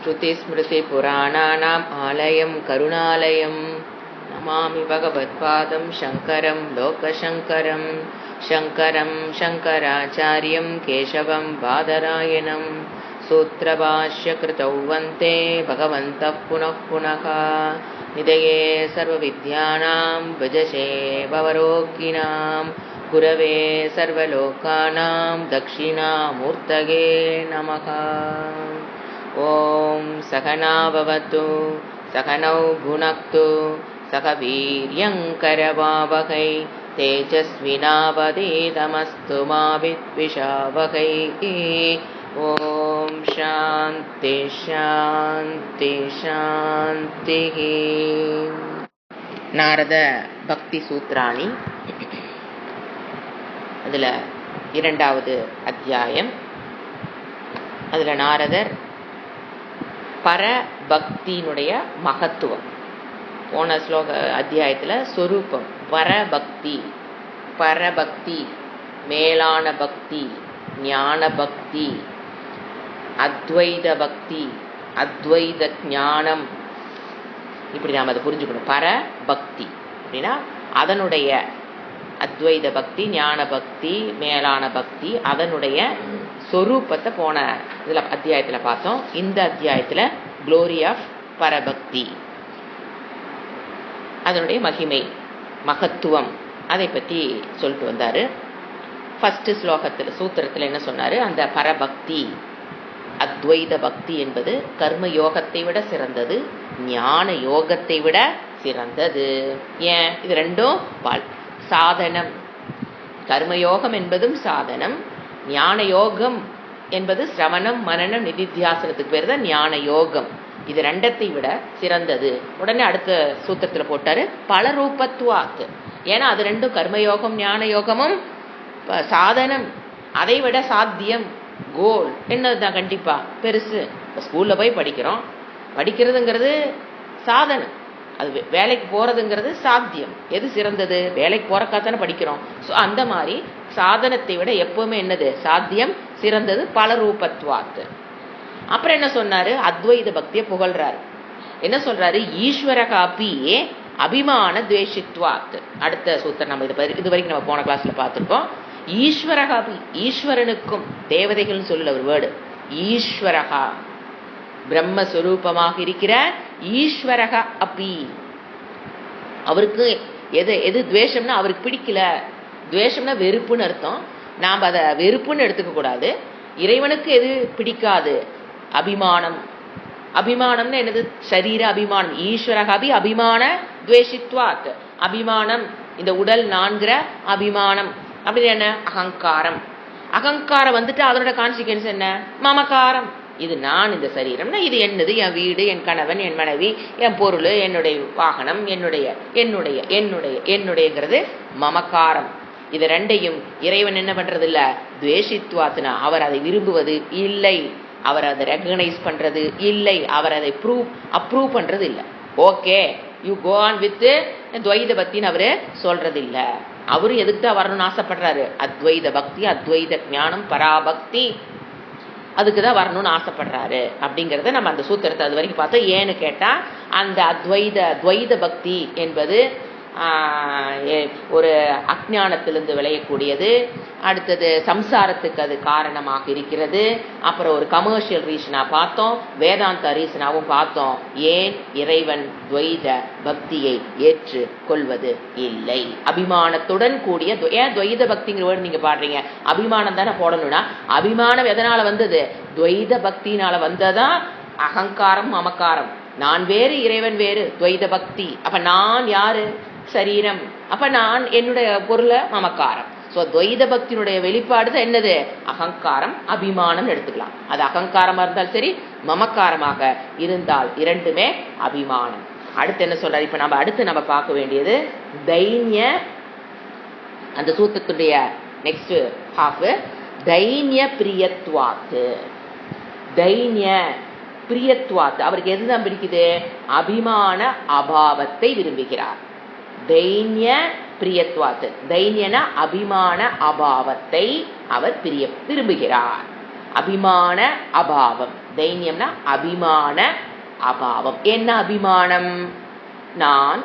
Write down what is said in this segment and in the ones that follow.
श्रुतिस्मृतिपुराणानाम् आलयं करुणालयं नमामि भगवत्पादं शङ्करं लोकशङ्करं शङ्करं शङ्कराचार्यं केशवं बादरायणं सूत्रभाष्यकृतौ वन्दे भगवन्तः पुनः पुनः निधये सर्वविद्यानां भजसे भवरोगिणां गुरवे सर्वलोकानां दक्षिणामूर्तये नमः। ॐ सहना भवतु सहनौ भुनक्तु सह वीर्यङ्करवावहै तेजस्विनावधीतमस्तु मा विद्विषावहै। ॐ शान्ति शान्ति शान्तिः। நாரத பக்தி சூத்ராணி, அதில் 2வது அத்தியாயம். அதில் நாரதர் பரபக்தியினுடைய மகத்துவம், போன ஸ்லோக அத்தியாயத்தில் சொரூபம் பரபக்தி, பரபக்தி மேலான பக்தி, ஞான பக்தி, அத்வைத பக்தி, அத்வைத ஞானம், இப்படி நாம் அதை புரிஞ்சுக்கணும். பரபக்தி அப்படின்னா அதனுடைய அத்வைத பக்தி, ஞான பக்தி, மேலான பக்தி, அதனுடைய சொரூபத்தை போன இதில் அத்தியாயத்தில் பார்த்தோம். இந்த அத்தியாயத்தில் க்ளோரி ஆஃப் பரபக்தி, அதனுடைய மகிமை, மகத்துவம், அதை பற்றி சொல்லிட்டு வந்தார். ஃபர்ஸ்ட் ஸ்லோகத்தில் சூத்திரத்தில் என்ன சொன்னார்? அந்த பரபக்தி, அத்வைத பக்தி என்பது கர்ம யோகத்தை விட சிறந்தது, ஞான யோகத்தை விட சிறந்தது. ஏன்? இது ரெண்டும் சாதனம். கர்மயோகம் என்பதும் சாதனம், ஞான யோகம் என்பது சிரவணம் மனனம் நிதித்தியாசனத்துக்கு பேர் தான் ஞான யோகம். இது ரெண்டத்தை விட சிறந்தது. உடனே அடுத்த சூத்திரத்தில் போட்டாரு பல ரூபத்துவாக்கு. ஏன்னா அது ரெண்டும் கர்மயோகம் ஞான யோகமும் சாதனம், அதை விட சாத்தியம் கோல் என்னதுதான் கண்டிப்பா பெருசு. இப்போ ஸ்கூல்ல போய் படிக்கிறோம், படிக்கிறதுங்கிறது சாதனம், அது வேலைக்கு போறதுங்கிறது சாத்தியம். எது சிறந்தது? வேலைக்கு போறக்காத்தானே படிக்கிறோம். ஸோ அந்த மாதிரி சாதனத்தை விட எப்பவுமே என்னது? சாத்தியம் சிறந்தது, பல ரூபத்துவாத்து. அப்புறம் என்ன சொன்னாரு? அத்வைத பக்தியை புகழ்றாரு. என்ன சொல்றாரு? ஈஸ்வரகாபி அபிமான துவேஷித்வாத். அடுத்த சூத்திரம் நம்ம இது வரைக்கும் நம்ம போன கிளாஸ்ல பார்த்துருக்கோம். ஈஸ்வரகாபி, ஈஸ்வரனுக்கும், தேவதைகள் சொல்ல ஒரு வேர்டு ஈஸ்வரகா, பிரம்மஸ்வரூபமாக இருக்கிற ஈஸ்வரக அப்பி. அவருக்கு எது துவேஷம்னா அவருக்கு பிடிக்கல. துவேஷம்னா வெறுப்புன்னு அர்த்தம். நாம் அதை வெறுப்புன்னு எடுத்துக்க கூடாது. இறைவனுக்கு எது பிடிக்காது? அபிமானம். அபிமானம்னு என்னது? சரீர அபிமானம். ஈஸ்வரகாபி அபிமான துவேஷித்வாத். அபிமானம், இந்த உடல் நான்கிற அபிமானம். அப்படி என்ன? அகங்காரம். அகங்காரம் வந்துட்டு அதனோட கான்சிக்வன்ஸ் என்ன? மமகாரம். இது நான், இந்த சரீரம்னா இது என்னது? என் வீடு, என் கணவன், என் மனைவி, என் பொருள், என்னுடைய வாகனம், என்னுடைய என்னுடைய என்னுடைய என்னுடையங்கிறது மமகாரம். இது ரெண்டையும் இறைவன் என்ன பண்றது இல்ல? துவேஷித்வாத்னா அவர் அதை விரும்புவது இல்லை, அவர் அதை ரெகனைஸ் பண்றது இல்லை, அவர் அதை அப்ரூவ் பண்றது இல்லை. Okay you go on with துவைத பக்தின்னு அவரு சொல்றது இல்ல. அவரு எதுக்கு தான் வரணும்னு ஆசைப்படுறாரு? அத்வைத பக்தி, அத்வைத ஞானம், பராபக்தி, அதுக்குதான் வரணும்னு ஆசைப்படுறாரு. அப்படிங்கறத நம்ம அந்த சூத்திரத்தை அது வரைக்கும் பார்த்தோம். ஏன்னு கேட்டா அந்த துவைத பக்தி என்பது ஒரு அஞ்ஞானத்திலிருந்து விளையக்கூடியது. அடுத்தது சம்சாரத்துக்கு அது காரணமாக இருக்கிறது. அப்புறம் ஒரு கமர்ஷியல் ரீசனா பார்த்தோம், வேதாந்த ரீசனாவும் பார்த்தோம். ஏன் இறைவன் துவைத பக்தியை ஏற்று கொள்வது இல்லை? அபிமானத்துடன் கூடிய, ஏன் துவைத பக்திங்கிற வேர்டு நீங்க பாடுறீங்க? அபிமானம் தானே போடணும்னா, அபிமானம் எதனால வந்தது? துவைத பக்தினால வந்ததான் அகங்காரம் மமக்காரம். நான் வேறு இறைவன் வேறு, துவைத பக்தி. அப்ப நான் யாரு? சரீரம். அப்ப நான் என்னுடைய பொருளை மமக்காரம். சோ துவைத பக்தியினுடைய வெளிப்பாடு தான் என்னது? அகங்காரம் அபிமானம் எடுத்துக்கலாம். அது அகங்காரமா இருந்தால் சரி, மமக்காரமாக இருந்தால் இரண்டுமே அபிமானம். அடுத்து என்ன சொல்றாரு? இப்ப நம்ம பார்க்க வேண்டியது தைன்ய. அந்த சூத்திரத்துடைய நெக்ஸ்ட் ஹாஃப் தைன்ய பிரியத்வாத்து. தைன்ய பிரியத்வாத்து, அவருக்கு எதுதான் பிடிக்குது? அபிமான அபாவத்தை விரும்புகிறார். தைன்ய பிரியத்வாத்து, தைன்யன அபிமான அபாவத்தை அவர் விரும்புகிறார். அபிமான அபாவம். தைன்யம்னா அபிமான அபாவம். என்ன அபிமானம்? நான்,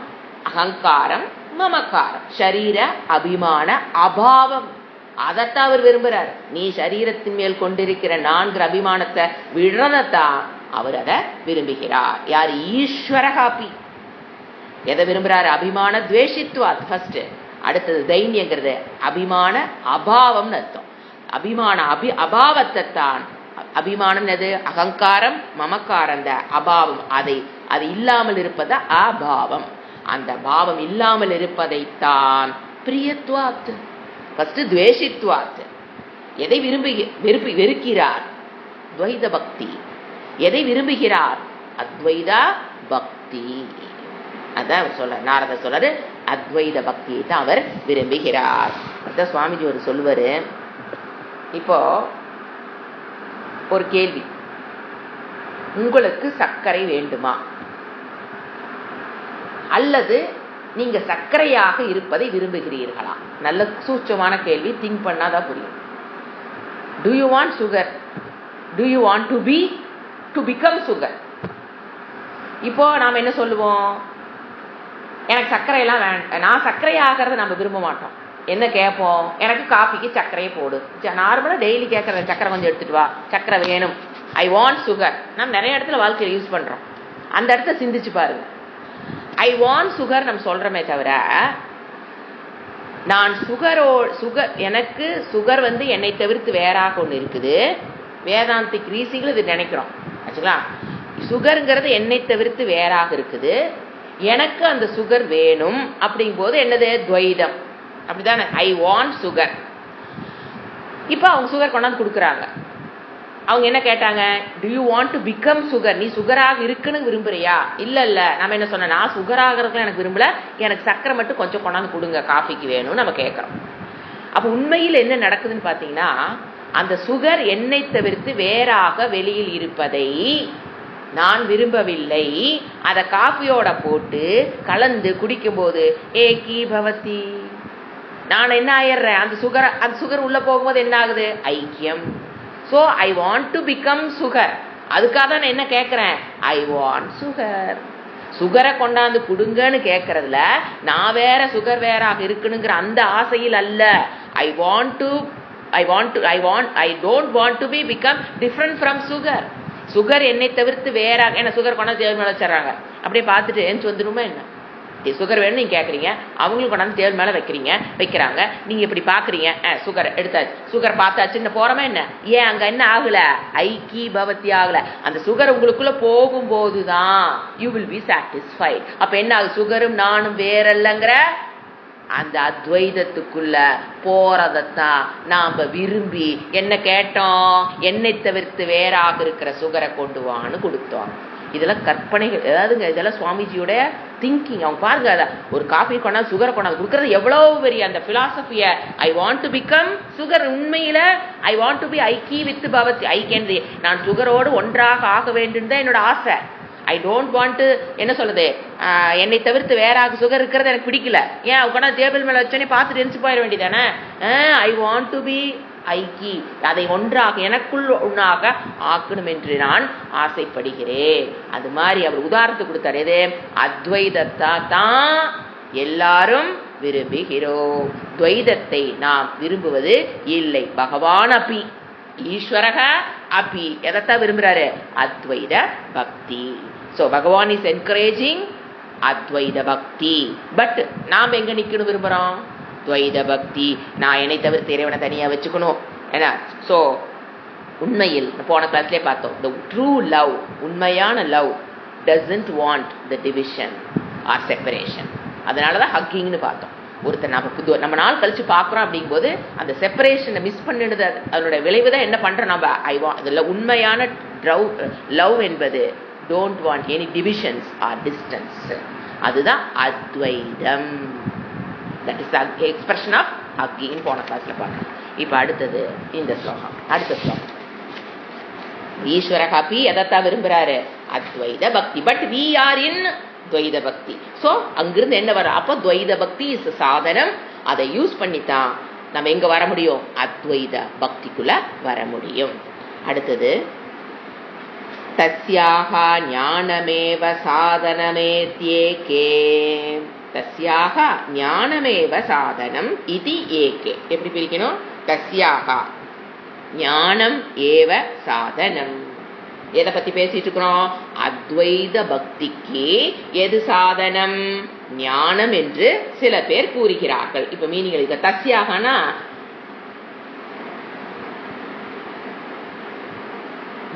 அகங்காரம், மமக்காரம், ஷரீர அபிமான அபாவம். அதைத்தான் அவர் விரும்புறார். நீ சரீரத்தின் மேல் கொண்டிருக்கிற 4 அபிமானத்தை விடுறதான் அவர் அதை விரும்புகிறார். யார்? ஈஸ்வரகாபி. எதை விரும்புறாரு? அபிமான துவேஷித்வாத் ஃபர்ஸ்ட். அடுத்தது தைன்யங்கிறது அபிமான அபாவம்னு அர்த்தம். அபிமான அபாவத்தை தான். அபிமானம் எது? அகங்காரம், மமக்காரம், அந்த அபாவம். அது இல்லாமல் இருப்பது அபாவம். அந்த பாவம் இல்லாமல் இருப்பதைத்தான் பிரியத்வாத். ஃபர்ஸ்ட் துவேஷித்வாத். எதை வெறுக்கிறார்? துவைத பக்தி. எதை விரும்புகிறார்? அத்வைத பக்தி. அதான் சொல்ல நாரதர் சொல்றாரு, அத்வைத பக்தியை தான் அவர் விரும்புகிறார். அதான் சுவாமிஜி ஒரு சொல்லுவாரு. இப்போ ஒரு கேள்வி, உங்களுக்கு சர்க்கரை வேண்டுமா அல்லது நீங்க சர்க்கரையாக இருப்பதை விரும்புகிறீர்களா? நல்ல சூட்சமான கேள்வி. திங்க் பண்ணாதான் புரியும். To you want sugar? To you want to become sugar? இப்போ நாம என்ன சொல்லுவோம்? எனக்கு சர்க்கரையெல்லாம் வேண்டாம், நான் சர்க்கரையாகிறத நம்ம விரும்ப மாட்டோம். என்ன கேட்போம்? எனக்கு காஃபிக்கு சர்க்கரையை போடு. நார்மலாக டெய்லி கேட்கற சர்க்கரை கொஞ்சம் எடுத்துட்டு வா, சர்க்கரை வேணும், ஐ வாண்ட் சுகர். நம்ம நிறைய இடத்துல வாழ்க்கையில் யூஸ் பண்றோம். அந்த இடத்த சிந்திச்சு பாருங்க. ஐ வாண்ட் சுகர் நம்ம சொல்றோமே தவிர, நான் சுகர் எனக்கு சுகர் என்னை தவிர்த்து வேறாக ஒன்று இருக்குது. வேதாந்திக் ரீசிகள் இது நினைக்கிறோம் ஆச்சுங்களா. சுகருங்கிறது என்னை தவிர்த்து வேறாக இருக்குது, எனக்கு அந்த சுகர் வேணும். அப்படிங்கும் போது என்னது? துவைதம். அப்படிதானே? I want sugar. இப்போ அவங்க சுகர் கொண்டாந்து கொடுக்குறாங்க. அவங்க என்ன கேட்டாங்க? To you want to become sugar? நீ சுகராக இருக்குன்னு விரும்புறியா? இல்ல நம்ம என்ன சொன்ன, நான் சுகராகிறதுக்கு எனக்கு விரும்பல, எனக்கு சர்க்கரை மட்டும் கொஞ்சம் கொண்டாந்து கொடுங்க, காஃபிக்கு வேணும்னு நம்ம கேட்கறோம். அப்ப உண்மையில் என்ன நடக்குதுன்னு பாத்தீங்கன்னா, அந்த சுகர் என்னை தவிர்த்து வேறாக வெளியில் இருப்பதை நான் விரும்பவில்லை. அதை காஃபியோட போட்டு கலந்து குடிக்கும் போது ஏகி பவதி, நான் என்ன ஆயிடுறேன்? அந்த சுகர் உள்ள போகும்போது என்ன ஆகுது? ஐக்கியம். So I want to become sugar. அதுக்காக நான் என்ன கேட்கிறேன்? I want sugar. சுகரை கொண்டாந்து கொடுங்கன்னு கேட்கறதுல நான் வேற சுகர் வேறாக இருக்குனுங்கிற அந்த ஆசையில் அல்ல. I don't want to become different from sugar. Sugar என்னை தவிர்த்து வேறாக, என்ன சுகர் கொண்டாந்து தேவை மேலே வச்சிடறாங்க. அப்படியே பார்த்துட்டு எஞ்சி வந்துடுமா என்ன? சுகர் வேணும் நீங்க கேட்குறீங்க, அவங்களுக்கு கொண்டாந்து டேபிள் மேலே வைக்கிறாங்க. நீங்க இப்படி பாக்குறீங்க, சுகர் எடுத்தாச்சு, சுகர் பார்த்தாச்சுன்னு போறோமா என்ன? ஏன் அங்க என்ன ஆகல? ஐக்கி பவத்தி ஆகல. அந்த சுகர் உங்களுக்குள்ள போகும்போதுதான் யூ வில் பி சாட்டிஸ்ஃபைட். அப்ப என்ன ஆகுது? சுகரும் நானும் வேறல்லங்கிற அந்த அத்வைதத்துக்குள்ள போறதத்தான் நாம விரும்பி என்ன கேட்டோம்? என்னை தவிர்த்து வேறாக இருக்கிற சுகரை கொண்டு வான்னு கொடுத்தோம். இதெல்லாம் கற்பனைகள். ஏதாவதுங்க இதெல்லாம் சுவாமிஜியோட திங்கிங். அவங்க பாருங்க, ஒரு காஃபி கொண்டாந்து சுகரை கொண்டாந்து கொடுக்கறது எவ்வளவு பெரிய அந்த பிலாசபிய. I want to become sugar. உண்மையில ஐ வாண்ட் டு பி ஐக்கி வித் பவதி. ஐக்கியன்றது நான் சுகரோடு ஒன்றாக ஆக வேண்டும் தான் என்னோட ஆசை. ஐ டோன்ட் வாண்ட், என்ன சொல்றது, என்னை தவிர்த்து வேறாக சுகர் இருக்கிறது எனக்கு பிடிக்கல. ஏன் அவங்க டேபிள் மேல வச்சோன்னே பார்த்துட்டு எரிஞ்சு போயிட வேண்டியதானே? ஐ வாண்ட் டு பி ஐக்கி, அதை ஒன்றாக எனக்குள் ஒன்றாக ஆக்கணும் என்று நான் ஆசைப்படுகிறேன். அது மாதிரி அவர் உதாரணத்துக்கு கொடுத்தார். எது? அத்வைதத்தை தான் எல்லாரும் விரும்புகிறோம். துவைதத்தை நாம் விரும்புவது இல்லை. பகவான் அப்பி, ஈஸ்வரக அப்பி எதைத்தான் விரும்புறாரு? அத்வைத பக்தி. So பகவான் இஸ் என்கரேஜிங் அத்வைத பக்தி. பட் நாம் எங்க நிக்கணும் விரும்புறோம்? துவைத பக்தி. நான் என்னை தவிர்த்து இறைவனை தனியா வச்சுக்கணும். ஏன்னா ஸோ உண்மையில் போன கிளாஸ்லேயே பார்த்தோம், the true love, உண்மையான love doesn't want the division or separation. அதனாலதான் ஹக்கிங்னு பார்த்தோம். ஒருத்தர் நம்ம நாள் கழிச்சு பார்க்குறோம் அப்படிங்கும்போது அந்த செப்பரேஷனை மிஸ் பண்ணிடுது. அதனுடைய விளைவு தான் என்ன பண்றோம் நம்ம? அதில் உண்மையான லவ் என்பது don't want any divisions or distance. அதுதான் அத்வைதம். That is expression of hugging. போன கிளாஸ்ல பார்க்கணும். இப்ப அடுத்தது இந்த ஸ்லோகம். அடுத்த ஸ்லோகம், ஈஸ்வர ஹாப்பி எதைத்தான் விரும்புறாரு? அத்வைத பக்தி. பட் வி ஆர் இன் துவைத பக்தி. ஸோ அங்கிருந்து என்ன வர? அப்போ துவைத பக்தி இஸ் சாதனம். அதை யூஸ் பண்ணித்தான் நம்ம எங்க வர முடியும்? அத்வைத பக்திக்குள்ள வர முடியும். அடுத்தது தஸ்யாக ஞானமேவ சாதனமேத்யேகே. தஸ்யாக ஞானமேவ சாதனம் இது ஏகே. எப்படி பிரிக்கணும்? தஸ்யாக ஞானம் ஏவ சாதனம். எதை பத்தி பேசிட்டு இருக்கிறோம்? அத்வைத பக்திக்கு எது சாதனம்? ஞானம் என்று சில பேர் கூறுகிறார்கள். இப்ப மீனிங் எழுத தஸ்யாகனா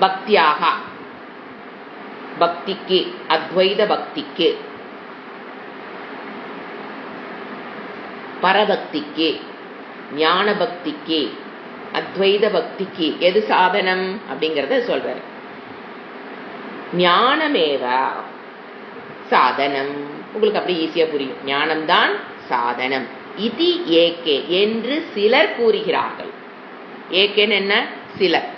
பக்தியாக, பக்திக்கு, அத்வைத பக்திக்கு, பரபக்திக்கு, ஞான பக்திக்கு, அத்வைத பக்திக்கு எது சாதனம் அப்படிங்கறத சொல்றாரு. ஞானமேவ சாதனம். உங்களுக்கு அப்படி ஈஸியா புரியும். ஞானம்தான் சாதனம். இது ஏகே என்று சிலர் கூறுகிறார்கள். ஏகேன்னு என்ன? சிலர்.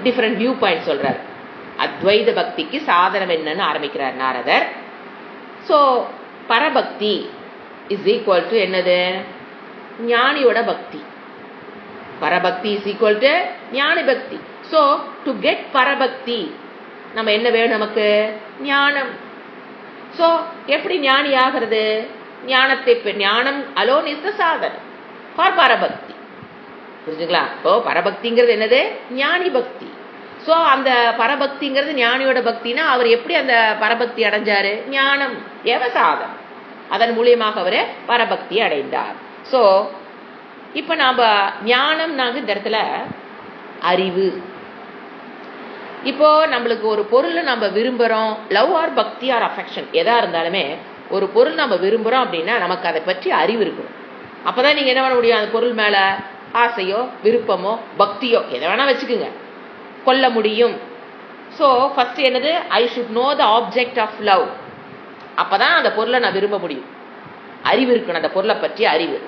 டிஃபரெண்ட் வியூ பாயிண்ட் சொல்றாரு. அத்வைத பக்திக்கு சாதனம் என்னன்னு ஆரம்பிக்கிறார் நாரதர். சோ பரபக்தி இஸ் ஈக்குவல் டு என்னது? ஞானியோட பக்தி. பரபக்தி இஸ் ஈக்குவல் டு ஞானி பக்தி. சோ டு கெட் பரபக்தி நம்ம என்ன வேணும்? நமக்கு ஞானம். சோ எப்படி ஞானி ஆகிறது? ஞானத்தை ஞானம் அலோன் இஸ் த சாதனம் ஃபார் பரபக்தி. புரிஞ்சுங்களா? இப்போ பரபக்திங்கிறது என்னது? ஞானி பக்தி. சோ அந்த பரபக்திங்கிறது ஞானியோட பக்தினா அவர் எப்படி அந்த பரபக்தி அடைஞ்சாரு? ஞானம் ஏவ சாதனம். அதன் மூலியமாக அவரு பரபக்தி அடைந்தார். சோ இப்ப நாம ஞானம் நாங்க இந்த இடத்துல அறிவு. இப்போ நம்மளுக்கு ஒரு பொருளை நம்ம விரும்புறோம், லவ் ஆர் பக்தி ஆர் அஃபெக்ஷன் எதா இருந்தாலுமே ஒரு பொருள் நம்ம விரும்புறோம் அப்படின்னா நமக்கு அதை பற்றி அறிவு இருக்கணும். அப்பதான் நீங்க என்ன பண்ண முடியும்? அந்த பொருள் மேல ஆசையோ விருப்பமோ பக்தியோ எதை வேணா வச்சுக்குங்க, கொள்ள முடியும். ஸோ ஃபர்ஸ்ட் என்னது? I should know the object of love. அப்பதான் அந்த பொருளை நான் விரும்ப முடியும். அறிவு இருக்கணும், அந்த பொருளை பற்றி அறிவு.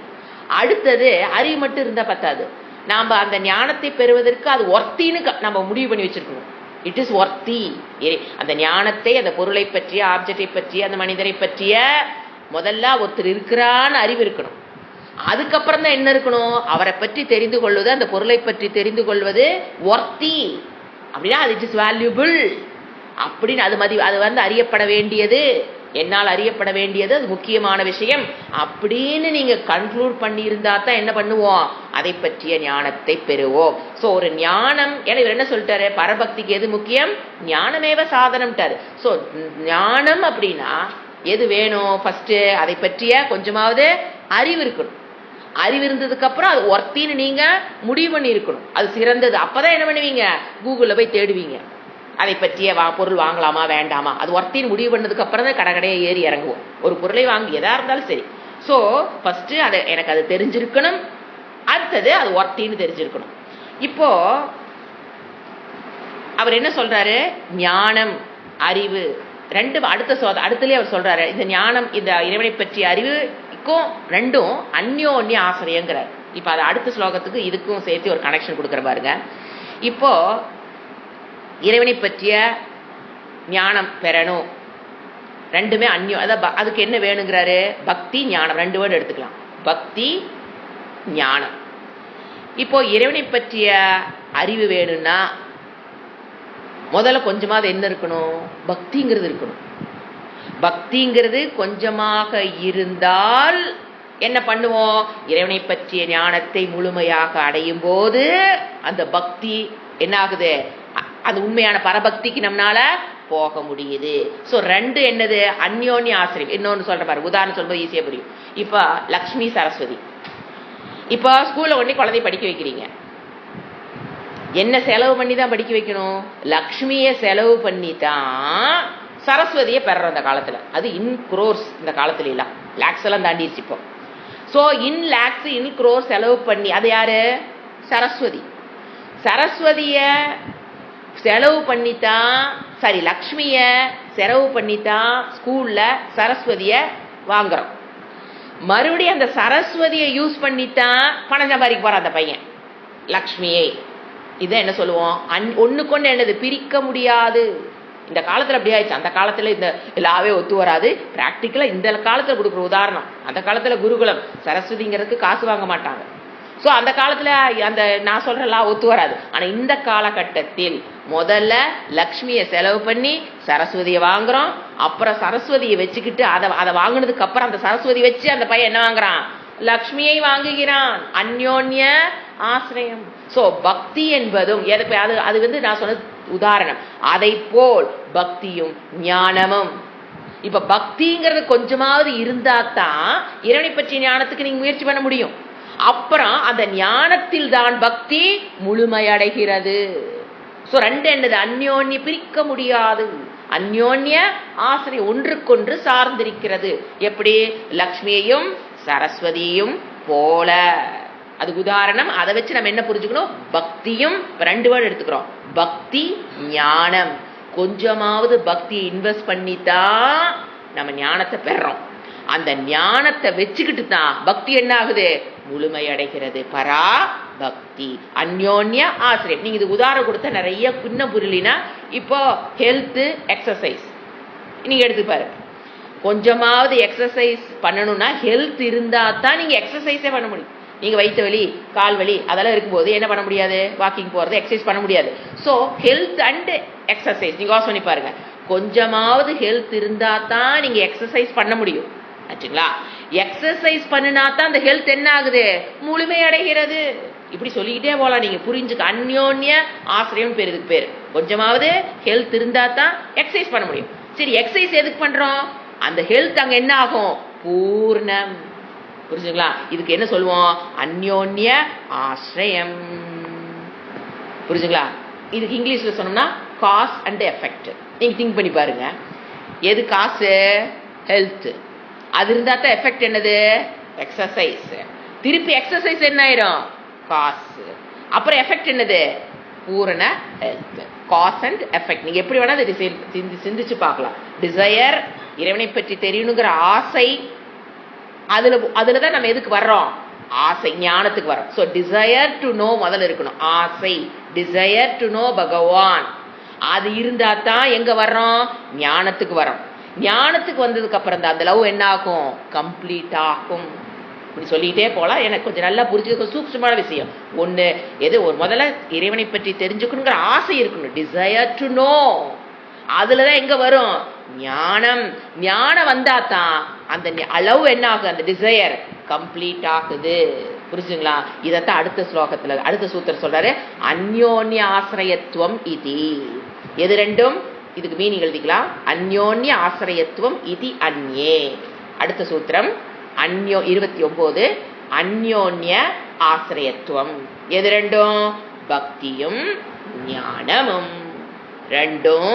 அடுத்தது அறிவு மட்டும் இருந்தா பத்தாது, நாம அந்த ஞானத்தை பெறுவதற்கு அது ஒர்த்தின்னு நம்ம முடிவு பண்ணி வச்சிருக்கணும். It is worthy. அந்த ஞானத்தை, அந்த பொருளை பற்றிய, ஆப்ஜெக்டை பற்றிய, அந்த மனிதரை பற்றிய முதல்ல ஒருத்தர் இருக்கிறான்னு அறிவு இருக்கணும். அதுக்கப்புறம் தான் என்ன இருக்கணும்? அவரை பற்றி தெரிந்து கொள்வது, அந்த பொருளை பற்றி தெரிந்து கொள்வது ஒர்த்தி அப்படின்னா அது இட் இஸ் வேல்யூபிள் அப்படின்னு அது அறியப்பட வேண்டியது, என்னால் அறியப்பட வேண்டியது, அது முக்கியமான விஷயம் அப்படின்னு நீங்க கன்க்ளூட் பண்ணி இருந்தா தான் என்ன பண்ணுவோம்? அதை பற்றிய ஞானத்தை பெறுவோம். சோ ஒரு ஞானம், ஏன்னா இவர் என்ன சொல்லிட்டாரு? பரபக்திக்கு எது முக்கியம்? ஞானமேவ சாதனம்ட்டாரு. சோ ஞானம் அப்படின்னா எது வேணும்? ஃபர்ஸ்ட் அதை பற்றிய கொஞ்சமாவது அறிவு இருக்கணும். அறிவு இருந்ததுக்கு அப்புறம் அது ஒர்த்தின்னு நீங்க முடிவு பண்ணி இருக்கணும். அது சிறந்தது. அப்பதான் என்ன பண்ணுவீங்க? கூகுள்ல போய் தேடுவீங்க, அதை பற்றிய பொருள் வாங்கலாமா வேண்டாமா. அது ஒர்த்தின்னு முடிவு பண்ணதுக்கு அப்புறம் தான் கடையை ஏறி இறங்குவோம். ஒரு பொருளை வாங்கி எதா இருந்தாலும் சரி. ஸோ ஃபர்ஸ்ட் எனக்கு அது தெரிஞ்சிருக்கணும். அடுத்தது அது ஒர்த்தின்னு தெரிஞ்சிருக்கணும். இப்போ அவர் என்ன சொல்றாரு? ஞானம், அறிவு ரெண்டு அடுத்துலயே அவர் சொல்றாரு. இந்த ஞானம், இந்த இறைவனை பற்றிய அறிவுக்கும் ரெண்டும் அந்யோன்ய ஆசிரியங்கிறார். இப்ப அது அடுத்த ஸ்லோகத்துக்கு இதுக்கும் சேர்த்து ஒரு கனெக்ஷன் கொடுக்குற பாருங்க. இப்போ இறைவனை பற்றிய ஞானம் பெறணும், ரெண்டுமே அதுக்கு என்ன வேணுங்கிறாரு? பக்தி ஞானம். ரெண்டு வேர்டு எடுத்துக்கலாம், பக்தி ஞானம். இப்போ இறைவனை பற்றிய அறிவு வேணும்னா முதல்ல கொஞ்சமாவது என்ன இருக்கணும்? பக்திங்கிறது இருக்கணும். பக்திங்கிறது கொஞ்சமாக இருந்தால் என்ன பண்ணுவோம்? இறைவனை பற்றிய ஞானத்தை முழுமையாக அடையும் போது அந்த பக்தி என்ன ஆகுது? அது உண்மையான பரபக்திக்கு நம்மளால போக முடியுது. சோ ரெண்டு என்னது? அந்யோன்ய ஆசிரியம். இன்னொன்னு சொல்ற பாரு, உதாரணம் சொல்லும்போது ஈஸியா புரியும். இப்ப லக்ஷ்மி சரஸ்வதி, இப்ப ஸ்கூல்ல ஒண்ணே குழந்தை படிக்க வைக்கிறீங்க. என்ன செலவு பண்ணி தான் படிக்க வைக்கணும்? லக்ஷ்மிய செலவு பண்ணி தான் சரஸ்வதியை பெறறோம் இந்த காலத்துல. அது இன் குரோர்ஸ் இந்த காலத்துல இல்ல, லேக்ஸ் எல்லாம் தாண்டிடுச்சு இப்போ. சோ இன் லேக்ஸ் இன் குரோர்ஸ் செலவு பண்ணி, அது யாரு? சரஸ்வதி. சரஸ்வதிய செலவு பண்ணித்தான், சரி லக்ஷ்மிய செலவு பண்ணித்தான் ஸ்கூல்ல சரஸ்வதிய வாங்குறோம். மறுபடியும் அந்த சரஸ்வதியை யூஸ் பண்ணித்தான் பணம் சம்பாதிக்க போறான் அந்த பையன் லக்ஷ்மியை. இதை என்ன சொல்லுவோம்? ஒண்ணுக்கு ஒண்ணு என்னது? பிரிக்க முடியாது. இந்த காலத்துல அப்படி ஆயிடுச்சு. அந்த காலத்துல இந்த லாவே ஒத்து வராது. பிராக்டிக்கலா இந்த காலத்துல கொடுக்குற உதாரணம், அந்த காலத்துல குருகுலம் சரஸ்வதிங்கிறதுக்கு காசு வாங்க மாட்டாங்க. ஸோ அந்த காலத்துல அந்த நான் சொல்றலாம் ஒத்து வராது. ஆனா இந்த காலகட்டத்தில் முதல்ல லக்ஷ்மியை செலவு பண்ணி சரஸ்வதியை வாங்குறோம். அப்புறம் சரஸ்வதியை வச்சுக்கிட்டு அதை வாங்கினதுக்கு அப்புறம் அந்த சரஸ்வதி வச்சு அந்த பையன் என்ன வாங்குறான்? லக்ஷ்மியை வாங்குகிறான். அந்யோன்ய ஆசிரியம். சோ பக்தி என்பதும் அது நான் சொன்ன உதாரணம். அதை போல் பக்தியும் ஞானமும். இப்ப பக்திங்கிறது கொஞ்சமாவது இருந்தா தான் இறைவனை பற்றிய ஞானத்துக்கு நீங்க முயற்சி பண்ண முடியும். அப்புறம் அந்த ஞானத்தில் தான் பக்தி முழுமையடைகிறது. சோ ரெண்டு என்னது? அந்யோன்ய பிரிக்க முடியாது. அந்யோன்ய ஆசிரியம், ஒன்றுக்கொன்று சார்ந்திருக்கிறது. எப்படி? லக்ஷ்மியையும் சரஸ்வதியையும் போல. அதுக்கு உதாரணம். அதை வச்சு நம்ம என்ன புரிஞ்சுக்கணும்? பக்தியும் ரெண்டு வேர்டு எடுத்துக்கிறோம். பக்தி ஞானம். கொஞ்சமாவது பக்தியை இன்வெஸ்ட் பண்ணித்தான் நம்ம ஞானத்தை பெறோம். அந்த ஞானத்தை வச்சுக்கிட்டு தான் பக்தி என்ன ஆகுது? முழுமையடைகிறது. பரா பக்தி, அந்யோன்ய ஆசிரியம். நீங்க இது உதாரணம் கொடுத்த நிறைய பின்ன புரியலினா, இப்போ ஹெல்த் எக்ஸசைஸ் நீங்க எடுத்து பாருங்க. கொஞ்சமாவது எக்ஸசைஸ் பண்ணணும்னா ஹெல்த் இருந்தா தான் நீங்க எக்ஸசைஸே பண்ண முடியும். நீங்க வயிற்று வலி, கால் வலி அதெல்லாம் இருக்கும்போது என்ன பண்ண முடியாது? வாக்கிங் போறது, எக்ஸசைஸ் பண்ண முடியாது. ஸோ ஹெல்த் அண்ட் எக்ஸசைஸ் நீங்க யோசனை பண்ணி பாருங்க. கொஞ்சமாவது ஹெல்த் இருந்தா தான் நீங்க எக்ஸசைஸ் பண்ண முடியும். ஆச்சுங்களா? எக்ஸசைஸ் பண்ணினா தான் அந்த ஹெல்த் என்ன ஆகுது? முழுமையடைகிறது. இப்படி சொல்லிக்கிட்டே போகலாம். நீங்க புரிஞ்சுக்க. அந்யோன்ய ஆசிரியம் பேர். இதுக்கு பேர் கொஞ்சமாவது ஹெல்த் இருந்தா தான் எக்ஸசைஸ் பண்ண முடியும். சரி, எக்ஸசைஸ் எதுக்கு பண்றோம்? அந்த ஹெல்த் அங்க என்ன ஆகும்? பூர்ணம். புரிஞ்சுங்களா? இதுக்கு என்ன சொல்லுவோம்? அந்யோன்ய ஆசிரியம். புரிஞ்சுங்களா? இதுக்கு இங்கிலீஷ்ல சொன்னோம்னா காஸ் அண்ட் எஃபெக்ட். நீங்க திங்க் பண்ணி பாருங்க. எது காசு? ஹெல்த். அது இருந்தா தான் எஃபெக்ட் என்னது? எக்ஸசைஸ். திருப்பி எக்ஸசைஸ் என்ன ஆயிரும்? காசு. அப்புறம் எஃபெக்ட் என்னது? பூரண ஹெல்த். Cause and effect. நீங்க எப்படி வேணா அதை சிந்திச்சு பார்க்கலாம். டிசையர், இறைவனை பற்றி தெரியணுங்கிற ஆசை, அதுலதான் நம்ம எதுக்கு வர்றோம்? ஆசை, ஞானத்துக்கு வரோம். சோ டிசையர் டு நோ முதல்ல இருக்கணும். ஆசை, டிசையர் டு நோ பகவான். அது இருந்தா தான் எங்க வர்றோம்? ஞானத்துக்கு வரோம். ஞானத்துக்கு வந்ததுக்கு அப்புறம் தான் அந்த லவ் என்ன ஆகும்? கம்ப்ளீட் ஆகும். இப்படி சொல்லிட்டே போலாம். எனக்கு கொஞ்சம் நல்லா புரிஞ்சு சூக்ஷ்மமான விஷயம். ஒண்ணு எது? ஒரு முதல்ல இறைவனை பற்றி தெரிஞ்சுக்கணுங்கிற ஆசை இருக்கணும். Desire to know. அதுலதான் எங்க வரும்? ஞானம். ஞானம் வந்தா தான் அந்த அளவு என்ன ஆகுது? அந்த டிசையர் கம்ப்ளீட் ஆகுது. புரிஞ்சுங்களா? இதத்தான் அடுத்த ஸ்லோகத்துல அடுத்த சூத்திரம் சொல்றாரு. அந்யோன்ய ஆசிரியத்துவம் இது. எது ரெண்டும்? இதுக்கு மீனிங் எழுதிக்கலாம். அந்யோன்ய ஆசிரியத்துவம் இது அந்யே. அடுத்த சூத்திரம் 29. அந்யோன்ய ஆசிரியத்துவம் எது ரெண்டும்? பக்தியும் ஞானமும். ரெண்டும்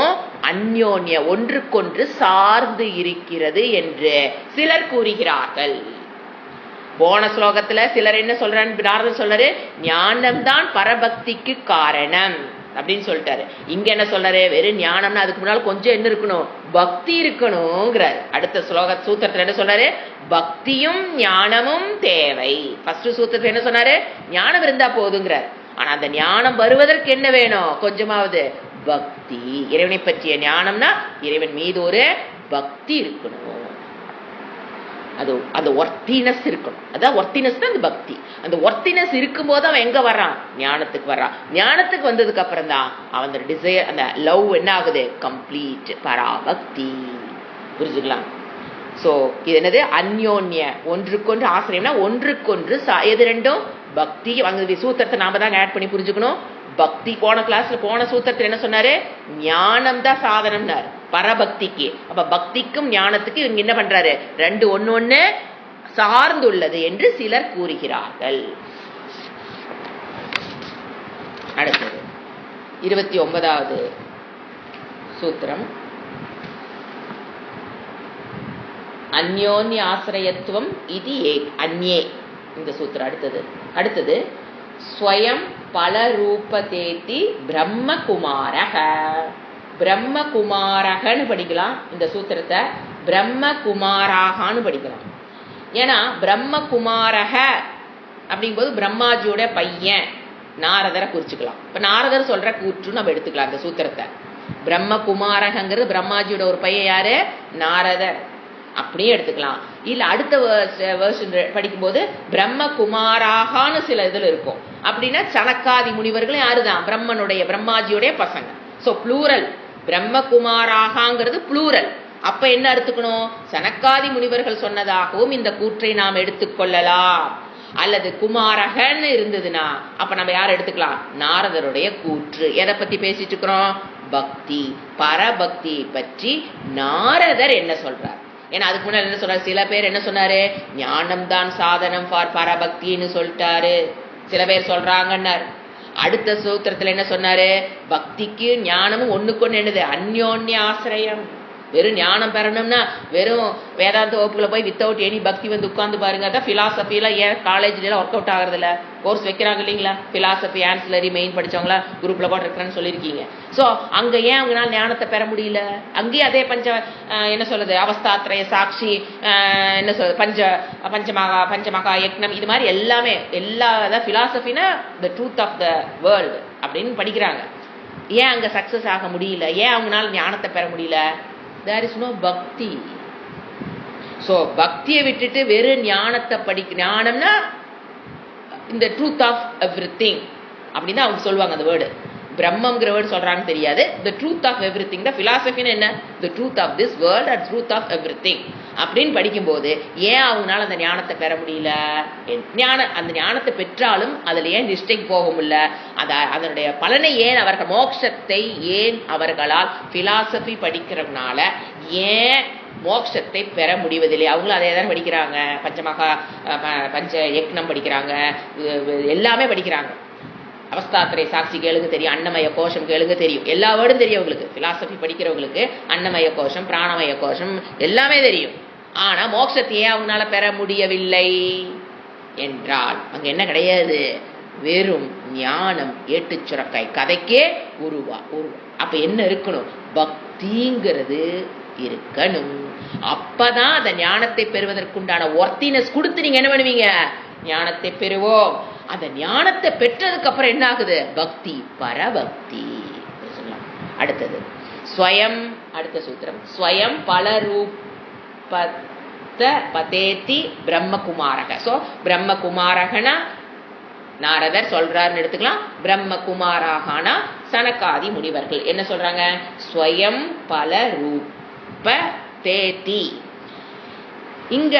அந்யோன்ய, ஒன்றுக்கொன்று சார்ந்து இருக்கிறது என்று சிலர் கூறுகிறார்கள். போன ஸ்லோகத்துல சிலர் என்ன சொல்றாரு? நாரதர் சொல்றாரு ஞானம்தான் பரபக்திக்கு காரணம் அப்படின்னு சொல்லிட்டாரு. இங்க என்ன சொல்றாரு? வெறும் ஞானம்னா அதுக்கு முன்னால் கொஞ்சம் என்ன இருக்கணும்? பக்தி இருக்கணும்ங்கிறார். அடுத்த சூத்திரத்துல என்ன சொல்றாரு? பக்தியும் ஞானமும் தேவை. ஃபர்ஸ்ட் சூத்திரத்துல என்ன சொன்னாரு? ஞானம் இருந்தா போதுங்கிறார். ஆனா அந்த ஞானம் வருவதற்கு என்ன வேணும்? கொஞ்சமாவது பக்தி. இறைவனை பற்றிய ஞானம்னா இறைவன் மீது ஒரு பக்தி இருக்கணும். அது அந்த ஒர்த்தினஸ் இருக்கணும். அதான் ஒர்த்தினஸ் தான் அந்த பக்தி. அந்த ஒர்த்தினஸ் இருக்கும்போது அவன் எங்க வர்றான்? ஞானத்துக்கு வர்றான். ஞானத்துக்கு வந்ததுக்கு அப்புறம் தான் அவன் டிசைர், அந்த லவ் என்ன ஆகுது? கம்ப்ளீட் பராபக்தி. புரிஞ்சுக்கலாம்? சோ இது என்னது? அந்யோன்ய, ஒன்றுக்கொன்று ஆசிரியம்னா ஒன்றுக்கொன்று எது ரெண்டும்? பக்தி. அங்க சூத்திரத்தை நாம தான் ஆட் பண்ணி புரிஞ்சுக்கணும். பக்தி போன கிளாஸ்ல போன சூத்திரத்தில் என்ன சொன்னாரு? ஞானம் தான் சாதனம்னாரு பரபக்திக்கு. அப்ப பக்திக்கும் ஞானத்துக்கு இவங்க என்ன பண்றாரு? ரெண்டு ஒன்னு சார்ந்துள்ளது என்று சிலர் கூறுகிறார்கள். அடுத்தது 29வது சூத்திரம். அந்யோன்ய ஆசிரியத்துவம் இது அந்யே. இந்த சூத்திரம் அடுத்தது ஸ்வயம் பலரூபதேதி பிரம்மகுமாரக. பிரம்மகுமாரகன்னு படிக்கலாம். இந்த சூத்திரத்தை பிரம்மகுமாராகான்னு படிக்கலாம். ஏன்னா பிரம்மகுமாரக அப்படிங்கும்போது பிரம்மாஜியோட பையன் நாரதரை குறிச்சுக்கலாம். இப்ப நாரதர் சொல்ற கூற்று நம்ம எடுத்துக்கலாம். இந்த சூத்திரத்தை பிரம்மகுமாரகங்கிறது பிரம்மாஜியோட ஒரு பையன் யாரு? நாரதர். அப்படியே எடுத்துக்கலாம். இல்ல அடுத்த வெர்ஷன் படிக்கும்போது பிரம்மகுமாராகான்னு சில இதுல இருக்கும். அப்படின்னா சனக்காதி முனிவர்களும் யாருதான்? பிரம்மாஜியுடைய பசங்க. So plural. பிரம்மகுமாராகாங்கிறது ப்ளூரல். அப்ப என்ன எடுத்துக்கணும்? சனக்காதி முனிவர்கள் சொன்னதாகவும் இந்த கூற்றை நாம் எடுத்துக்கொள்ளலாம். அல்லது குமாரகன் இருந்ததுன்னா அப்ப நம்ம யார் எடுத்துக்கலாம்? நாரதருடைய கூற்று. எதை பத்தி பேசிட்டு இருக்கிறோம்? பக்தி, பரபக்தி பற்றி நாரதர் என்ன சொல்றார்? ஏன்னா அதுக்கு முன்னாடி என்ன சொல்றாரு? சில பேர் என்ன சொன்னாரு? ஞானம் தான் சாதனம் ஃபார் பரபக்தின்னு சொல்லிட்டாரு. சில பேர் சொல்றாங்கன்னார். அடுத்த சூத்திரத்துல என்ன சொன்னாரு? பக்திக்கு ஞானமும் ஒண்ணுக்கு என்னது? அந்யோன்ய ஆசிரியம். வெறும் ஞானம் பெறணும்னா வெறும் வேதாந்த வகுப்புல போய் வித்தவுட் எனி பக்தி வந்து உட்கார்ந்து பாருங்க. அதான் பிலாசபில ஏன் காலேஜ்ல ஒர்க் அவுட் ஆகுறது இல்ல? கோர்ஸ் வைக்கிறாங்க இல்லைங்களா? பிலாசபி ஆன்சிலரி மெயின் படிச்சவங்களா குரூப்ல கூட இருக்கிறேன்னு சொல்லியிருக்கீங்க. சோ அங்க ஏன் அவங்களால ஞானத்தை பெற முடியல? அங்கேயே அதே என்ன சொல்றது? அவஸ்தாத்ரய சாட்சி, என்ன சொல்றது? பஞ்சமகா யக்னம், இது மாதிரி எல்லாமே எல்லா பிலாசபினா the truth of the world அப்படின்னு படிக்கிறாங்க. ஏன் அங்க சக்சஸ் ஆக முடியல? ஏன் அவங்களால ஞானத்தை பெற முடியல? There is no பக்தி. சோ பக்தியை விட்டுட்டு வெறும் ஞானத்தை ஞானம்னா இந்த ட்ரூத் ஆஃப் எவ்ரிதிங் அப்படின்னு அவங்க சொல்லுவாங்க. அந்த வேர்டு பிரம்மங்கிற வேர்டு சொல்றாங்கன்னு தெரியாது. the truth of everything. the philosophy என்ன? the truth of this world and truth of everything அப்படின்னு படிக்கும்போது ஏன் அவங்களால அந்த ஞானத்தை பெற முடியல? அந்த ஞானத்தை பெற்றாலும் அதுல ஏன் நிஷ்டைக்கு போக முடியல? அதனுடைய பலனை ஏன் அவர்கள் மோட்சத்தை ஏன் அவர்களால் பிலாசபி படிக்கிறதுனால ஏன் மோட்சத்தை பெற முடிவதில்லை? அவங்களும் அதே தான் படிக்கிறாங்க. பஞ்ச யக்னம் படிக்கிறாங்க, எல்லாமே படிக்கிறாங்க. அவஸ்தாத்திரை சாட்சி கேளுங்க தெரியும், அன்னமய கோஷம் கேளுங்க தெரியும், எல்லா வேர்டும் தெரியும் அவங்களுக்கு. பிலாசபி படிக்கிறவங்களுக்கு அன்னமய கோஷம், பிராணமய கோஷம் எல்லாமே தெரியும். ஆனா மோட்சத்தையே அவங்களால பெற முடியவில்லை என்றால் அங்க என்ன கிடையாது? வெறும் ஞானம், ஏட்டு சுரக்காய் கதைக்கே உருவா. அப்ப என்ன இருக்கணும்? பக்திங்கிறது இருக்கணும். அப்பதான் அந்த ஞானத்தை பெறுவதற்குண்டான ஒர்த்தினஸ் கொடுத்து நீங்க என்ன பண்ணுவீங்க? ஞானத்தை பெறுவோம். அந்த ஞானத்தை பெற்றதுக்கு அப்புறம் என்ன ஆகுது? பக்தி, பரபக்தி சொல்லலாம். அடுத்தது ஸ்வயம். அடுத்த சூத்திரம் ஸ்வயம் பலரூபத்த பதேதி பிரம்மகுமாரக. சோ பிரம்மகுமாரகனா நாரதர் சொல்றாருன்னு எடுத்துக்கலாம். பிரம்மகுமாராகனா சனகாதி முனிவர்கள் என்ன சொல்றாங்க? ஸ்வயம் பலரூப தேதி. இங்க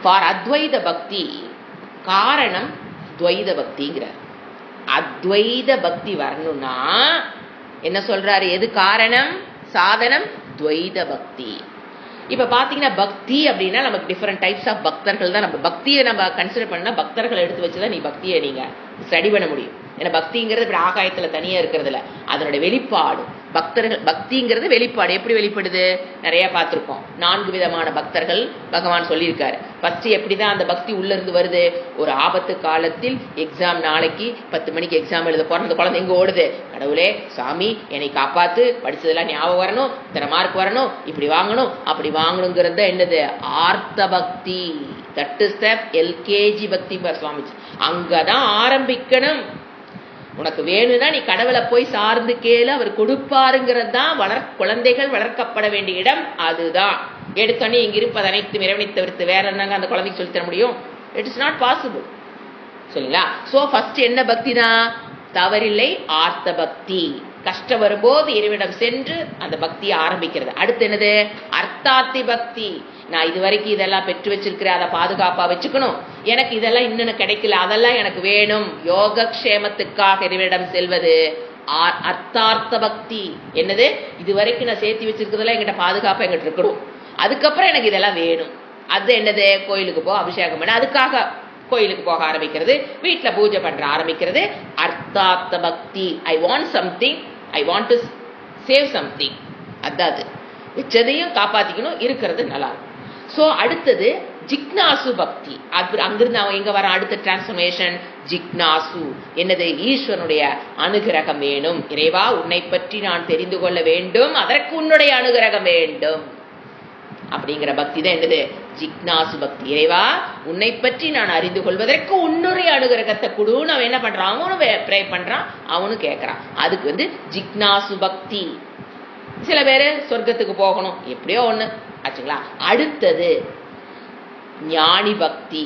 ஃபார் அத்வைத பக்தி காரணம் துவைத பக்திங்கிறார். அத்வைத பக்தி வரணும்னா என்ன சொல்றாரு? எது காரணம்? சாதனம் துவைத பக்தி. இப்ப பாத்தீங்கன்னா பக்தி அப்படின்னா நமக்கு டிஃபரெண்ட் டைப்ஸ் ஆஃப் பக்தர்கள் தான். நம்ம பக்தியை நம்ம கன்சிடர் பண்ணா பக்தர்களை எடுத்து வச்சுதான் நீ பக்தியை நீங்க ஸ்டடி பண்ண முடியும். ஏன்னா பக்திங்கிறது இப்படி ஆகாயத்துல தனியா இருக்கிறதுல அதனுடைய வெளிப்பாடு. பக்தர்கள் பக்திங்கிறது வெளிப்பாடு. எப்படி வெளிப்படுது? நிறைய பார்த்திருக்கோம். 4 விதமான பக்தர்கள் பகவான் சொல்லியிருக்காரு. ஃபர்ஸ்ட் எப்படிதான் அந்த பக்தி உள்ள இருந்து வருது? ஒரு ஆபத்து காலத்தில் எக்ஸாம், நாளைக்கு 10 மணிக்கு எக்ஸாம் எழுத போற அந்த குழந்தை எங்க ஓடுது? கடவுளே சாமி என்னை காப்பாத்து, படிச்சதெல்லாம் ஞாபகம் வரணும், இத்தனை மார்க் வரணும், இப்படி வாங்கணும் அப்படி வாங்கணுங்கிறது என்னது? ஆர்த்த பக்தி. தட் இஸ் த எல்கேஜி பக்தி சுவாமிஜி. அங்கதான் ஆரம்பிக்கணும். உனக்கு வேணும்னா நீ கடவுளை போய் சார்ந்து கேளு, அவர் கொடுப்பாருங்கிறது தான் குழந்தைகள் வளர்க்கப்பட வேண்டிய இடம். அதுதான் எடுத்தோன்னே இங்க இருப்பது அனைத்தும் இறைவனை தவிர்த்து வேற என்னங்க அந்த குழந்தைக்கு சொல்லி தர முடியும்? It is not possible. சரிங்களா? சோ ஃபர்ஸ்ட் என்ன பக்தி தான்? தவறில்லை, ஆர்த்த பக்தி. கஷ்டம் வரும்போது இறைவனிடம் சென்று அந்த பக்தியை ஆரம்பிக்கிறது. அடுத்து என்னது? அர்த்தாத்தி பக்தி. நான் இது வரைக்கும் இதெல்லாம் பெற்று வச்சிருக்கிறேன், அதை பாதுகாப்பா வச்சுக்கணும், எனக்கு இதெல்லாம் இன்னும் கிடைக்கல, அதெல்லாம் எனக்கு வேணும். யோகக்ஷேமத்துக்காக இறைவனிடம் செல்வது அர்த்தார்த்த பக்தி. என்னது? இது வரைக்கும் நான் சேர்த்து வச்சிருக்கிறதெல்லாம் எங்கிட்ட பாதுகாப்பா எங்கிட்ட இருக்கணும், அதுக்கப்புறம் எனக்கு இதெல்லாம் வேணும். அது என்னது? கோயிலுக்கு போ, அபிஷேகம் பண்ண, அதுக்காக கோயிலுக்கு போக ஆரம்பிக்கிறது, வீட்டுல பூஜை பண்ற ஆரம்பிக்கிறது. அர்த்தார்த்த பக்தி. I want something, I want to save something. அதாவது வச்சதையும் காப்பாத்திக்கணும், இருக்கிறது நல்லா இருக்கும். சோ அடுத்தது ஜிக்னாசு பக்தி. அங்கிருந்து அவன் எங்க வர? அடுத்த டிரான்ஸ்பர்மேஷன் ஜிக்னாசு. என்னது? ஈஸ்வரனுடைய அனுகிரகம் வேணும். இறைவா உன்னை பற்றி நான் தெரிந்து கொள்ள வேண்டும், அதற்கு உன்னுடைய அனுகிரகம் வேண்டும் அப்படிங்கிற பக்தி தான் என்னது? ஜிக்னாசு பக்தி. இறைவா உன்னை பற்றி நான் அறிந்து கொள்வதற்கு உன்னுடைய அனுகிரகத்தை கொடுன்னு அவன் என்ன பண்றான்? அவனும் ப்ரே பண்றான், அவனும் கேட்கறான். அதுக்கு ஜிக்னாசு பக்தி. சில பேரு சொர்க்கத்துக்கு போகணும், எப்படியோ ஒண்ணு ஆச்சுங்களா. அடுத்தது ஞானி பக்தி.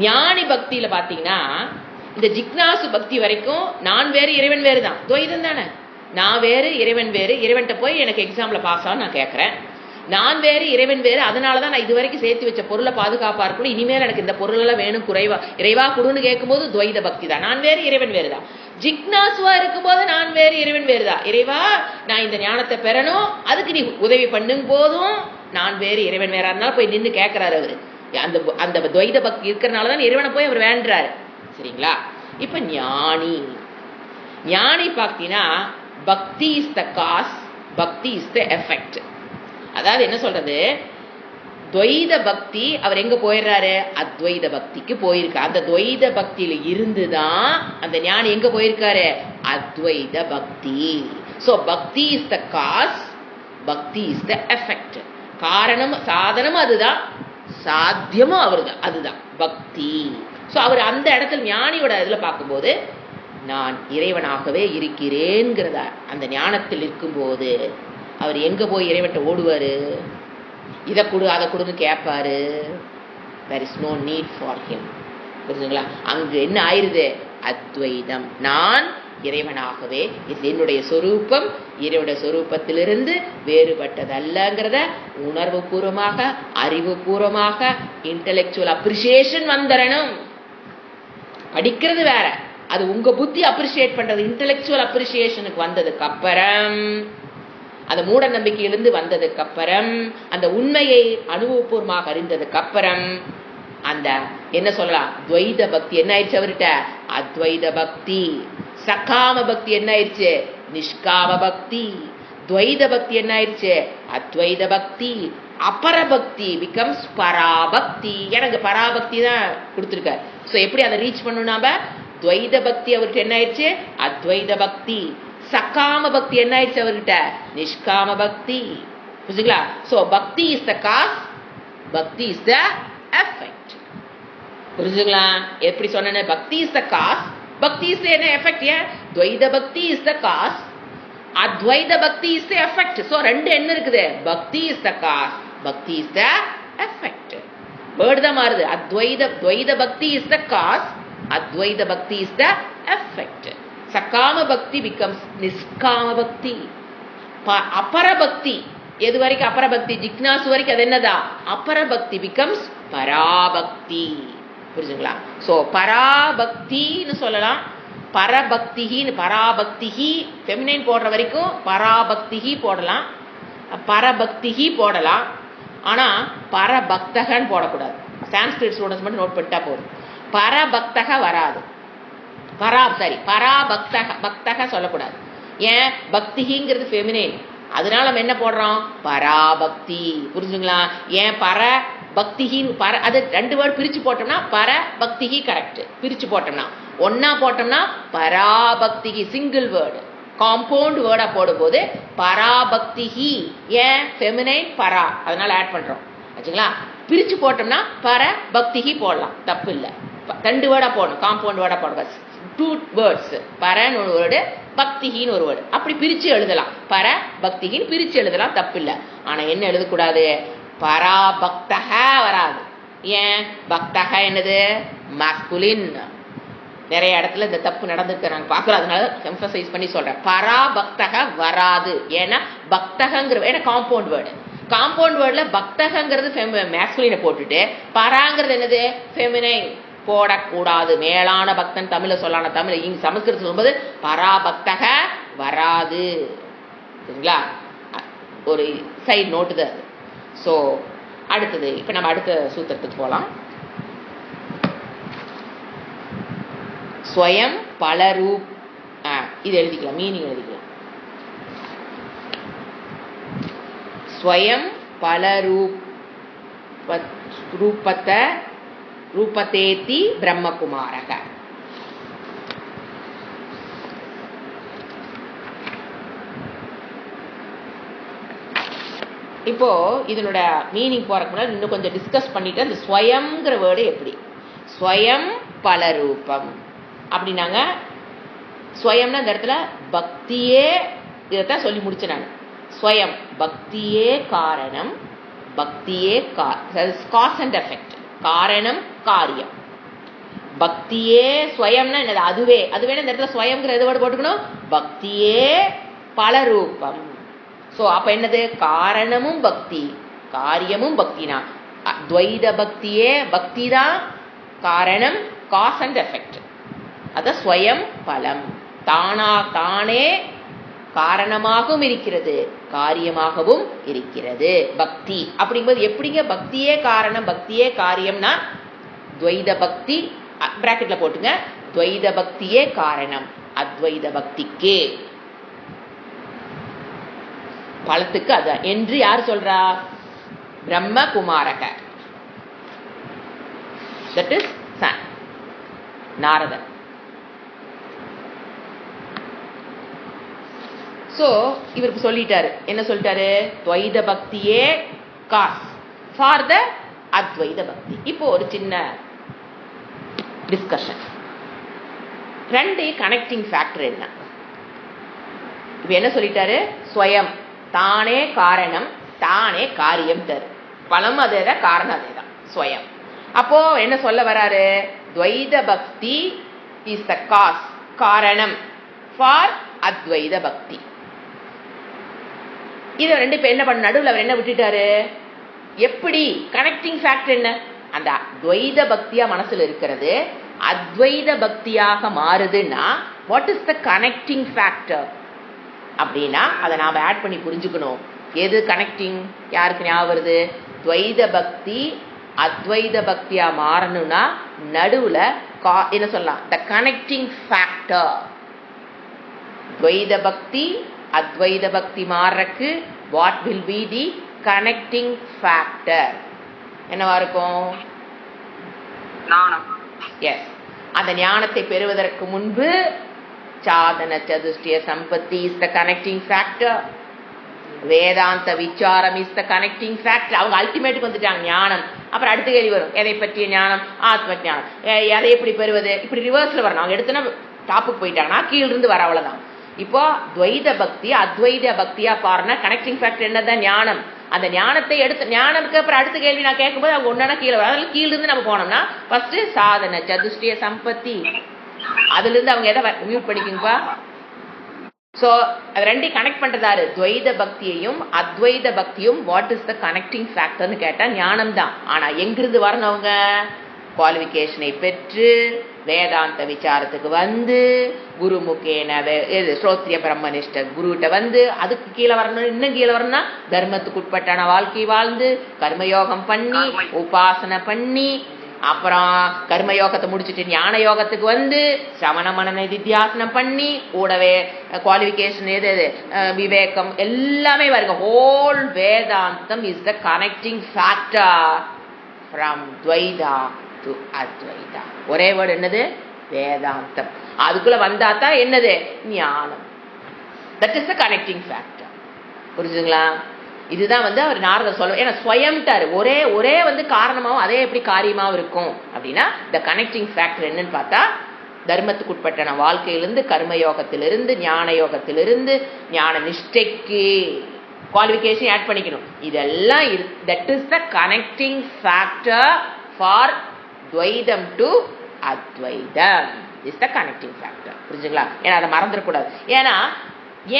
ஞானி பக்தியில பாத்தீங்கன்னா இந்த ஜிக்னாசு பக்தி வரைக்கும் நான் வேறு இறைவன் வேறு தான், துவைதம் தானே. நான் வேறு இறைவன் வேறு, இறைவன்கிட்ட போய் எனக்கு எக்ஸாம்ல பாஸ் ஆகும் நான் கேட்கறேன். நான் வேறு இறைவன் வேறு, அதனாலதான் நான் இது வரைக்கும் சேர்த்து வச்ச பொருளை பாதுகாப்பா இருக்கணும், இனிமேல் எனக்கு இந்த பொருள் எல்லாம் வேணும், குறைவா இறைவா கொடுன்னு கேட்கும்போது துவைத பக்தி தான். நான் வேறு இறைவன் வேறு தான். ஜிக்னாசுவா இருக்கும்போது நான் வேறு இறைவன் வேறுதான். இறைவா நான் இந்த ஞானத்தை பெறணும், அதுக்கு நீ உதவி பண்ணும் போதும் நான் வேறு இறைவன் வேறா இருந்தாலும் போய் நின்று கேட்கிறாரு அவரு. அந்த அந்த துவைத பக்தி இருக்கிறனாலதான் இறைவனை போய் அவர் வேண்டுறாரு. சரிங்களா. இப்ப ஞானி. ஞானி பாத்தீங்கன்னா பக்தி இஸ் த காஸ், பக்தி இஸ் த எஃபெக்ட். அதாவது என்ன சொல்றது, துவைத பக்தி அவர் எங்க போயிடுறாரு, அத்வைத பக்திக்கு போயிருக்காரு. அந்த துவைத பக்தியில இருந்துதான் அந்த ஞானி எங்க போயிருக்காரு, அத்வைத பக்தி. சோ பக்தி இஸ் த காஸ், பக்தி இஸ் த எஃபெக்ட். காரணம் சாதனம் அதுதான், சாத்தியமும் அவருதான், அதுதான் பக்தி. சோ அவர் அந்த இடத்துல ஞானியோட இதுல பார்க்கும்போது நான் இறைவனாகவே இருக்கிறேன்கிறத அந்த ஞானத்தில் இருக்கும்போது அவர் எங்க போய் இறைவன்ட்ட ஓடுவாரு, இதை கொடு அதை கொடுன்னு கேட்பாரு. there is no need for him. புரிஞ்சுங்களா. அங்கு என்ன ஆயிருது, அத்வைதம். நான் இறைவனாகவே, என்னுடைய சொரூபம் இறைவனுடைய சொரூபத்திலிருந்து வேறுபட்டதல்லங்கிறத உணர்வு பூர்வமாக, அறிவு பூர்வமாக, இன்டெலெக்சுவல் அப்ரிசியேஷன் வந்துடணும். படிக்கிறது வேற, அது உங்க புத்தி அப்ரிசியேட் பண்றது. இன்டெலெக்சுவல் அப்ரிசியேஷனுக்கு வந்ததுக்கு அப்புறம், அந்த மூட நம்பிக்கையிலிருந்து வந்ததுக்கு அப்புறம், அந்த உண்மையை அனுபவபூர்வமாக அறிந்ததுக்கு அப்புறம் அந்த என்ன சொல்லலாம், துவைத பக்தி என்ன ஆயிடுச்சு அவர்கிட்ட, அத்வைத பக்தி. சகாம பக்தி என்ன ஆயிடுச்சு, நிஷ்காம பக்தி. துவைத பக்தி என்ன ஆயிடுச்சு, அத்வைத பக்தி. அபரபக்தி பிகம்ஸ் பராபக்தி. எனக்கு பராபக்தி தான் கொடுத்துருக்காரு. சோ எப்படி அதை ரீச் பண்ணணும் நாம, துவைத பக்தி அவர்கிட்ட என்ன ஆயிடுச்சு, அத்வைத பக்தி. சகாம பக்தி என்ன ஆயிடுச்சு அவர்கிட்ட, நிஷ்காம பக்தி. புரிஞ்சுங்களா. சோ பக்தி இஸ் த காஸ், பக்தி இஸ் த எஃபெக்ட். புரிஞ்சுங்களா. எப்படி சொன்ன, பக்தி இஸ் த காஸ், பக்தி இஸ் என்ன எஃபெக்ட். ஏன் துவைத பக்தி இஸ் த காஸ், அத்வைத பக்தி இஸ் த எஃபெக்ட். சோ ரெண்டு என்ன இருக்குது, பக்தி இஸ் த காஸ், பக்தி இஸ் த எஃபெக்ட். வேர்டு தான் மாறுது. துவைத பக்தி இஸ் த காஸ், அத்வைத பக்தி இஸ் த எஃபெக்ட். சகாம பக்தி பிகம்ஸ் நிஷ்காம பக்தி. அபரபக்தி எது வரைக்கும், அபரபக்தி ஜிக்னாசு வரைக்கும் அது என்னதா, அபரபக்தி பிகம்ஸ் பராபக்தி. புரிஞ்சுங்களா. சோ பராபக்தின்னு சொல்லலாம், பரபக்திஹின்னு, பராபக்திஹி ஃபெமினைன் போடுற வரைக்கும் பராபக்திஹி போடலாம், பரபக்திஹி போடலாம். ஆனா பரபக்தகன்னு போடக்கூடாது. சான்ஸ்கிரிட் ஸ்டூடெண்ட்ஸ் மட்டும் நோட் பண்ணிட்டா போதும். பரபக்தக வராது, பராபக்தக சொல்லக்கூடாது. ஏன், பக்திங்கிறது ஃபெமினைன், அதனால நம்ம என்ன போடுறோம், பராபக்தி. புரிஞ்சுங்களா. ஏன் பர பக்திஹின், அது ரெண்டு வேர்டு பிரிச்சு போட்டோம்னா பர பக்திஹி கரெக்ட். பிரிச்சு போட்டோம்னா, ஒன்னா போட்டோம்னா பராபக்திஹி சிங்கிள் வேர்டு. காம்பவுண்ட் வேர்டா போடும் போது பராபக்திஹி, ஏன் ஃபெமினைன் பரா, அதனால ஆட் பண்றோம் ஆச்சுங்களா. பிரிச்சு போட்டோம்னா பர பக்திஹி போடலாம், தப்பு இல்லை. ரெண்டு வேர்டா போடணும், காம்பவுண்ட் வேர்டா போடணும். டூ வேர்ட்ஸ், பரன்னு ஒரு வேர்டு, பக்திஹின்னு ஒரு வேர்டு. அப்படி பிரிச்சு எழுதலாம், பர பக்திஹின்னு பிரிச்சு எழுதலாம், தப்பு இல்லை. ஆனா என்ன எழுதக்கூடாது, பராபக்தக வராது. ஏன், பக்தக என்னது மாஸ்குலின். நிறைய இடத்துல இந்த தப்பு நடந்துருக்கு நாங்க பாக்குறோம், அதனால எம்பசைஸ் பண்ணி சொல்றேன். பராபக்தக வராது. ஏன்னா பக்தகங்கிற, ஏன்னா காம்பவுண்ட் வேர்டு. காம்பவுண்ட் வேர்டுல பக்தகங்கிறது மாஸ்குலினை போட்டுட்டு பராங்கிறது என்னது ஃபெமினைன் போடக்கூடாது. மேலான பக்தன் தமிழ்ல சொல்லான, தமிழ் இங்க சமஸ்கிருதம் சொல்லும்போது பராபக்தக வராது. சரிங்களா. ஒரு சைடு நோட்டு தான். சோ அடுத்தது இப்ப நம்ம அடுத்த சூத்திரத்துக்கு போலாம். ஸ்வயம் பலரூப், இது எழுதிக்கலாம், மீனிங் எழுதிக்கலாம். ஸ்வயம் ரூபத்தேதி பிரம்மகுமாரக. இப்போ இதனோட மீனிங் போறதுக்கு முன்னாடி இன்னும் கொஞ்சம் டிஸ்கஸ் பண்ணிட்டு, அந்த ஸ்வயம்ங்கிற வேர்டு எப்படி, ஸ்வயம் பலரூபம் அப்படின்னாங்க. ஸ்வயம்னா இந்த இடத்துல பக்தியே, இதைத்தான் சொல்லி முடிச்சேன் நான். ஸ்வயம் பக்தியே காரணம், பக்தியே காஸ் அண்ட் எஃபெக்ட், காரணம் காரியம். பக்தியே ஸ்வயம்னா என்னது? அதுவே. அதுவே இந்த இடத்துல ஸ்வயம்ங்கிற எது போட்டுக்கணும்? பக்தியே பல ரூபம். சோ அப்ப என்னது? காரணமும் பக்தி, காரியமும் பக்தினா துவைத பக்தியே பக்தி தான் காரணம், காஸ் அண்ட் எஃபெக்ட். அத ஸ்வயம் பலம், தானே காரணமாகவும் இருக்கிறது, காரியமாகவும் இருக்கிறது பக்தி. அப்படிங்கும்போது எப்படிங்க பக்தியே காரணம் பக்தியே காரியம்னா துவைத பக்தி பிராக்கெட்ல போட்டுங்க. துவைத பக்தியே காரணம், அத்வைத பக்திக்கே பலத்துக்கு அதான் என்று யார் சொல்றா? பிரம்ம குமாரக, தட் இஸ் சன் நாரதன். சோ இவருக்கு சொல்லிட்டாரு, என்ன சொல்லிட்டாரு? துவைத பக்தியே காஸ் ஃபார் த அத்வைத பக்தி. இப்போ ஒரு சின்ன டிஸ்கஷன். ரெண்டு கனெக்டிங் ஃபேக்டர் என்ன? இப்ப என்ன சொல்லிட்டாரு? ஸ்வயம் தானே காரணம், தானே காரியம் தரு. பலம் அதேதான், காரணம் அதேதான், ஸ்வயம். அப்போ என்ன சொல்ல வராரு? துவைத பக்தி இஸ் த காஸ், காரணம் ஃபார் அத்வைத பக்தி. இதை ரெண்டு பேர் என்ன பண்ண நடுவில் அவர் என்ன விட்டுட்டாரு? எப்படி கனெக்டிங் ஃபேக்டர் என்ன? அந்த துவைத பக்தியா மனசுல இருக்கிறது அத்வைத பக்தியாக மாறுதுன்னா what is the connecting factor அப்படின்னா அதை நாம ஆட் பண்ணி புரிஞ்சுக்கணும். எது கனெக்டிங்? யாருக்கு ஞாபகம் வருது? துவைத பக்தி அத்வைத பக்தியா மாறணும்னா நடுவுல என்ன சொல்லலாம்? The connecting factor. துவைத பக்தி அத்வைத பக்தி மாறக்கு what will be the connecting factor? என்னவா இருக்கும்? ஞானம். எஸ். அந்த ஞானத்தை பெறுவதற்கு முன்பு சாதன சதுஷ்டிய சம்பத்தி இஸ் த கனெக்டிங் ஃபேக்டர். வேதாந்த விசாரம் இஸ் த கனெக்டிங் ஃபேக்டர். அவங்க அல்டிமேட்டுக்கு வந்துட்டாங்க ஞானம். அப்புறம் அடுத்த கேள்வி வரும், எதை பற்றிய ஞானம்? ஆத்ம ஞானம். எதை எப்படி பெறுவது? இப்படி ரிவர்ஸ்ல வரணும். அவங்க எடுத்தோன்னா டாப்புக்கு போயிட்டாங்கன்னா கீழிருந்து வர, அவ்வளவுதான். இப்போ துவைத பக்தி அத்வைத பக்தியா பாருனா கனெக்டிங் ஃபேக்டர் என்னதான்? ஞானம். அந்த ஞானத்தை எடுத்து ஞானத்துக்கு அப்புறம் அடுத்த கேள்வி நான் கேட்கும்போது அவங்க ஒன்னா கீழே வரும். அதில் கீழிருந்து நம்ம போனோம்னா ஃபர்ஸ்ட் சாதன சதுஷ்டிய சம்பத்தி, அதுல இருந்து அவங்க எதை மியூட் பண்ணிக்கோங்கப்பா. சோ அது ரெண்டையும் கனெக்ட் பண்றதாரு துவைத பக்தியையும் அத்வைத பக்தியும். வாட் இஸ் த கனெக்டிங் ஃபேக்டர்னு கேட்டா ஞானம் தான். ஆனா எங்கிருந்து வரணும்? அவங்க குவாலிஃபிகேஷனை பெற்று வேதாந்த விசாரத்துக்கு வந்து குருமுகேன ஸ்ரோத்ரிய பிரம்மனிஷ்ட குருகிட்ட வந்து அதுக்கு கீழே வரணும். இன்னும் கீழே வரணும்னா தர்மத்துக்கு உட்பட்டான வாழ்க்கை வாழ்ந்து கர்மயோகம் பண்ணி உபாசனை பண்ணி அப்புறம் கர்மயோகத்தை முடிச்சுட்டு ஞான யோகத்துக்கு வந்து சமண மனன நிதித்தியாசனம் பண்ணி கூடவே குவாலிஃபிகேஷன் எது விவேகம் எல்லாமே வருங்க. ஹோல் வேதாந்தம் is the connecting factor from Dvaita to Advaita. ஒரே வேர்டு என்னது? வேதாந்தம். அதுக்குள்ள வந்தாதான் என்னது? ஞானம். That is the connecting factor. புரிஞ்சுங்களா? இதுதான் அவர் நாரதர் சொல்ல. ஏன்னா ஸ்வயம்ட்டாரு, ஒரே காரணமாகவும் அதே எப்படி காரியமாகவும் இருக்கும் அப்படின்னா இந்த கனெக்டிங் ஃபேக்டர் என்னன்னு பார்த்தா தர்மத்துக்கு உட்பட்ட வாழ்க்கையிலிருந்து கர்மயோகத்திலிருந்து ஞான யோகத்திலிருந்து ஞான நிஷ்டைக்கு குவாலிஃபிகேஷன் ஆட் பண்ணிக்கணும். இதெல்லாம் that is the connecting factor for துவைதம் டு அத்வைதம். Is the connecting factor. புரிஞ்சுங்களா? ஏன்னா அதை மறந்துடக்கூடாது. ஏன்னா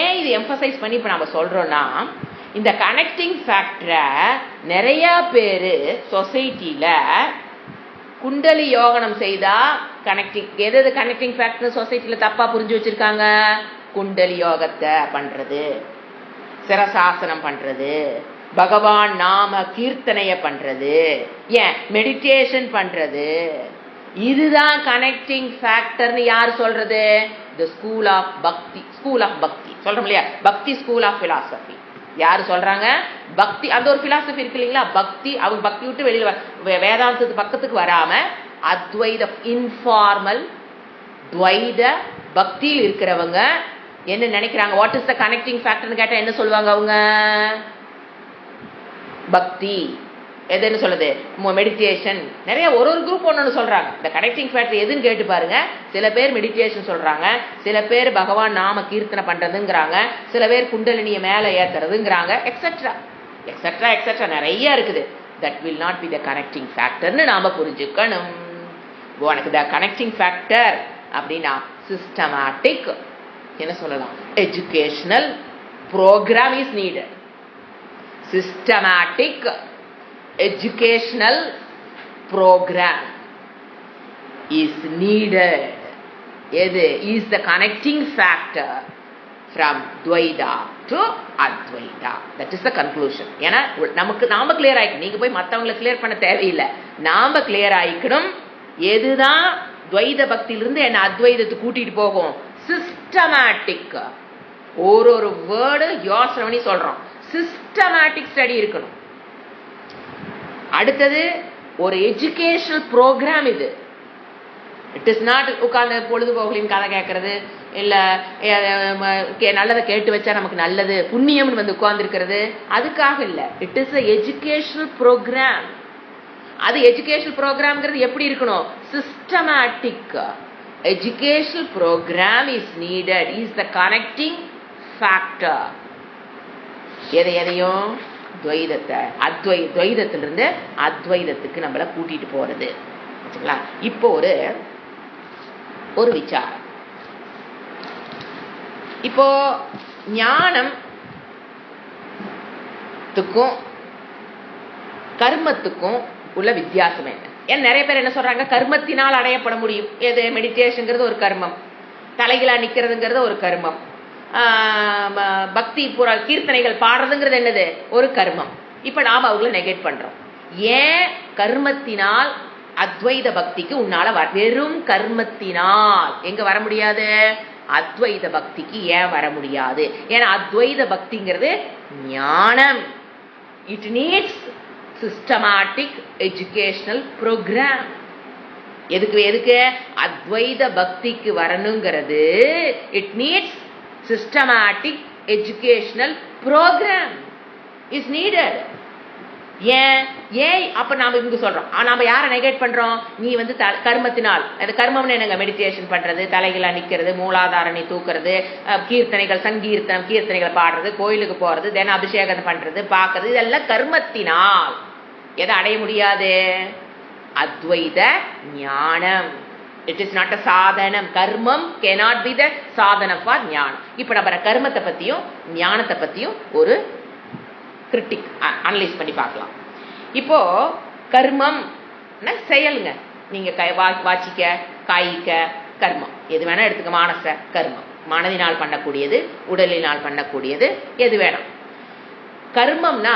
ஏன் இது எம்பசைஸ் பண்ணி இப்போ நம்ம சொல்றோம்னா இந்த கனெக்டிங் ஃபேக்டரை நிறைய பேரு சொசைட்டில குண்டலி யோகனம் செய்தா கனெக்டிங் எது கனெக்டிங் ஃபேக்டர் சொசைட்டில தப்பா புரிஞ்சு வச்சிருக்காங்க. குண்டலி யோகத்தை பண்றது, சிரசாசனம் பண்றது, பகவான் நாம கீர்த்தனைய பண்றது, ஏன் மெடிடேஷன் பண்றது, இதுதான் கனெக்டிங் ஃபேக்டர்னு யார் சொல்றது? தி ஸ்கூல் ஆஃப் பக்தி. ஸ்கூல் ஆஃப் பக்தி சொல்றோம் இல்லையா? பக்தி ஸ்கூல் ஆஃப் பிலாசபி. யாரு சொல்றாங்க? பக்தி. அந்த ஒரு பிலாசபி இருக்கு இல்லைங்களா? பக்தி. அவங்க பக்தி விட்டு வெளியில வேதாந்தத்துக்கு பக்கத்துக்கு வராம அத்வைத இன்ஃபார்மல் துவைத பக்தியில் இருக்கிறவங்க என்ன நினைக்கிறாங்க? வாட் இஸ் த கனெக்டிங் ஃபேக்டர்னு கேட்டா என்ன சொல்லுவாங்க? அவங்க பக்தி எதுன்னு சொல்லுது, மெடிடேஷன். நிறைய ஒரு குரூப் ஒன்று சொல்றாங்க. இந்த கனெக்டிங் ஃபேக்டர் எதுன்னு கேட்டு பாருங்க. சில பேர் மெடிடேஷன் சொல்றாங்க, சில பேர் பகவான் நாம கீர்த்தனை பண்றதுங்கிறாங்க, சில பேர் குண்டலினிய மேல ஏத்துறதுங்கிறாங்க, எக்ஸெட்ரா எக்ஸெட்ரா எக்ஸெட்ரா நிறைய இருக்குது. That will not be the connecting ஃபேக்டர்னு நாம புரிஞ்சுக்கணும். உனக்கு த கனெக்டிங் ஃபேக்டர் அப்படின்னா சிஸ்டமேட்டிக் என்ன சொல்லலாம், educational program is needed. systematic educational program is needed. எது is the connecting factor from Dvaita to Advaita. That is the conclusion. ஏன்னா நாம கிளியர் ஆயிக்கணும். நீங்க போய் மற்றவங்களை கிளியர் பண்ண தேவையில்லை, நாம கிளியர் ஆயிக்கணும். எதுதான் துவைத பக்தியிலிருந்து என்ன அத்வைதத்துக்கு கூட்டிட்டு போகும்? சிஸ்டமேட்டிக். ஒரு வேர்டு யோசனை பண்ணி சொல்றோம். சிஸ்டமேட்டிக் ஸ்டடி இருக்கணும். அடுத்தது ஒரு எஜுகேஷனல் ப்ரோக்ராம். இது இட் இஸ் நாட் உட்கார்ந்து பொழுதுபோகலின் கதை கேட்கறது, இல்லை நல்லதை கேட்டு வச்சா நமக்கு நல்லது புண்ணியம்னு வந்து உட்கார்ந்துருக்கிறது, அதுக்காக இல்லை. It is a educational program. அது எஜுகேஷனல் ப்ரோக்ராம்ங்கிறது எப்படி இருக்கணும்? Systematic. Educational program is needed, is the connecting factor. எதையும் துவைதத்தை துவைதத்திலிருந்து அத்வைதத்துக்கு நம்மளை கூட்டிட்டு போறது. இப்போ ஒரு விசாரம். இப்போ ஞானத்துக்கும் கர்மத்துக்கும் உள்ள வித்தியாசம் என்ன? ஏன் நிறைய பேர் என்ன சொல்றாங்க, கர்மத்தினால் அடையப்பட முடியும். எது? மெடிடேஷன்ங்கிறது ஒரு கர்மம், தலைகளா நிக்கிறதுங்கிறது ஒரு கர்மம், பக்தி கீர்த்தனைகள் பாடுறதுங்கிறது என்னது? ஒரு கர்மம். இப்ப நாம அவங்களை நெகேட் பண்றோம். ஏன் கர்மத்தினால் அத்வைத பக்திக்கு உன்னால வெறும் கர்மத்தினால் எங்க வர முடியாது? அத்வைத பக்திக்கு ஏன் வர முடியாது? ஏன்னா அத்வைத பக்திங்கிறது ஞானம். It needs systematic educational programme. எதுக்கு அத்வைத பக்திக்கு வரணுங்கிறது? It needs systematic educational program is needed. ஏன் அப்ப நாம இங்க சொல்றோம், நாம யாரை நெகேட் பண்றோம்? நீ வந்து கர்மத்தினால். அந்த கர்மம்னு என்னங்க? மெடிடேஷன் பண்றது, தலைகளா நிக்கிறது, மூலாதாரணி தூக்குறது, கீர்த்தனைகள் கீர்த்தனைகள் பாடுறது, கோயிலுக்கு போறது, தின அபிஷேகம் பண்றது, பாக்குறது, இதெல்லாம் கர்மத்தினால். எதை அடைய முடியாது? அத்வைத ஞானம். It is not a சாதனம். கர்மம் cannot be the சாதனம் for ஞானம். இப்ப நம்ம கர்மத்தை பத்தியும் ஞானத்தை பத்தியும் ஒரு கிரிட்டிக் அனலைஸ் பண்ணி பார்க்கலாம். இப்போ கர்மம் செயலுங்க. நீங்க வாச்சிக்க, காய்க்க கர்மம், எது வேணா எடுத்துக்க. மானச கர்மம், மனதினால் பண்ணக்கூடியது, உடலினால் பண்ணக்கூடியது, எது வேணாம். கர்மம்னா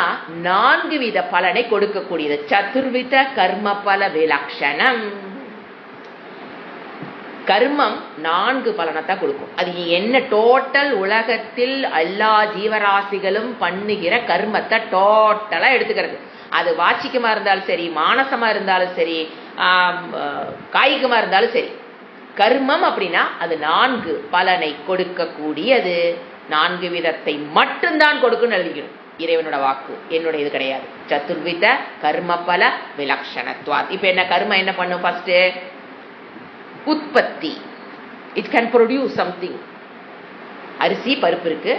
4 வித பலனை கொடுக்கக்கூடியது. சதுர்வித கர்ம பல விலக்ஷணம். கர்மம் 4 பலனைத்தான் கொடுக்கும். அது என்ன? டோட்டல் உலகத்தில் எல்லா ஜீவராசிகளும் பண்ணுகிற கர்மத்தை டோட்டலா எடுத்துக்கிறது. அது வாச்சிக்கமா இருந்தாலும் சரி, மானசமா இருந்தாலும் சரி, காய்கமா இருந்தாலும் சரி, கர்மம் அப்படின்னா அது 4 பலனை கொடுக்கக்கூடியது. 4 விதத்தை மட்டும்தான் கொடுக்குன்னு எழுதிக்கணும். இறைவனோட வாக்கு, என்னோட இது கிடையாது. சதுர்வித கர்ம பல விலக்ஷணத்வாத். இப்ப என்ன கர்மம் என்ன பண்ணும்? ஃபர்ஸ்ட் உற்பத்தி. It can produce something. அரிசி பருப்பு இருக்கு,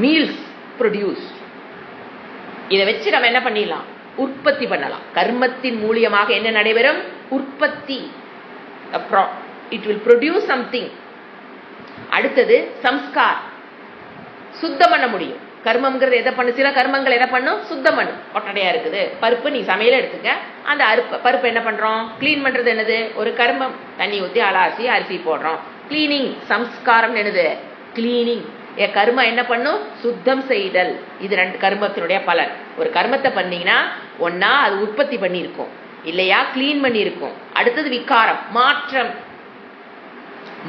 மீல்ஸ் ப்ரொடியூஸ். இதை வச்சு நம்ம என்ன பண்ணிடலாம்? உற்பத்தி பண்ணலாம். கர்மத்தின் மூலியமாக என்ன நடைபெறும்? உற்பத்தி. It will produce something. அடுத்தது சம்ஸ்கார், சுத்தம் பண்ண முடியும். கர்மம்ங்கிறது எதை பண்ணு? சில கர்மங்கள் என்ன பண்ணும்? சுத்தம் பண்ணும். ஒட்டடையா இருக்குது பருப்பு, நீ சமையல எடுத்துக்க. அந்த பருப்பு என்ன பண்றோம்? கிளீன் பண்றது என்னது? ஒரு கர்மம். தண்ணி ஊற்றி அலாசி அரிசி போடுறோம். கிளீனிங். சம்ஸ்காரம் என்னது? கிளீனிங். கர்மம் என்ன பண்ணும்? சுத்தம் செய்தல். இது 2 கர்மத்தினுடைய பலன். ஒரு கர்மத்தை பண்ணீங்கன்னா ஒன்னா அது உற்பத்தி பண்ணி இருக்கும், இல்லையா கிளீன் பண்ணி இருக்கும். அடுத்தது விகாரம், மாற்றம்.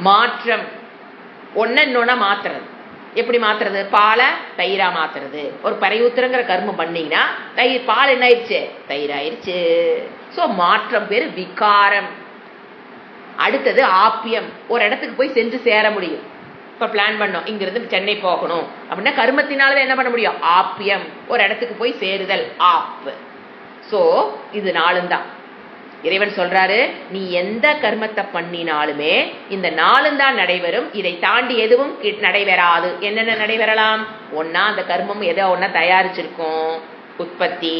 மாற்றம் ஒன்ன இன்னொன்னா மாத்துறது. எப்படி மாத்துறது? பாலை தயிரா மாத்துறது. ஒரு பறையூத்துறங்கிற கர்மம் பண்ணீங்கன்னா பால் என்ன ஆயிடுச்சு? தயிர் ஆயிடுச்சு. சோ மாற்றம் பேரு விகாரம். அடுத்தது ஆப்பியம். ஒரு இடத்துக்கு போய் சென்று சேர முடியும். இப்போ பிளான் பண்ணோம் இங்கிருந்து சென்னை போகணும் அப்படின்னா கர்மத்தினால என்ன பண்ண முடியும்? ஆப்பியம், ஒரு இடத்துக்கு போய் சேருதல், ஆப். ஸோ இது 4 தான். இறைவன் சொல்றாரு, நீ எந்த கர்மத்தை பண்ணினாலுமே இந்த 4 தான் நடைபெறும், இதை தாண்டி எதுவும் நடைபெறாது. என்னென்ன நடைபெறலாம்? ஒன்னா அந்த கர்மம் எதை ஒன்னா தயாரிச்சிருக்கும், உற்பத்தி,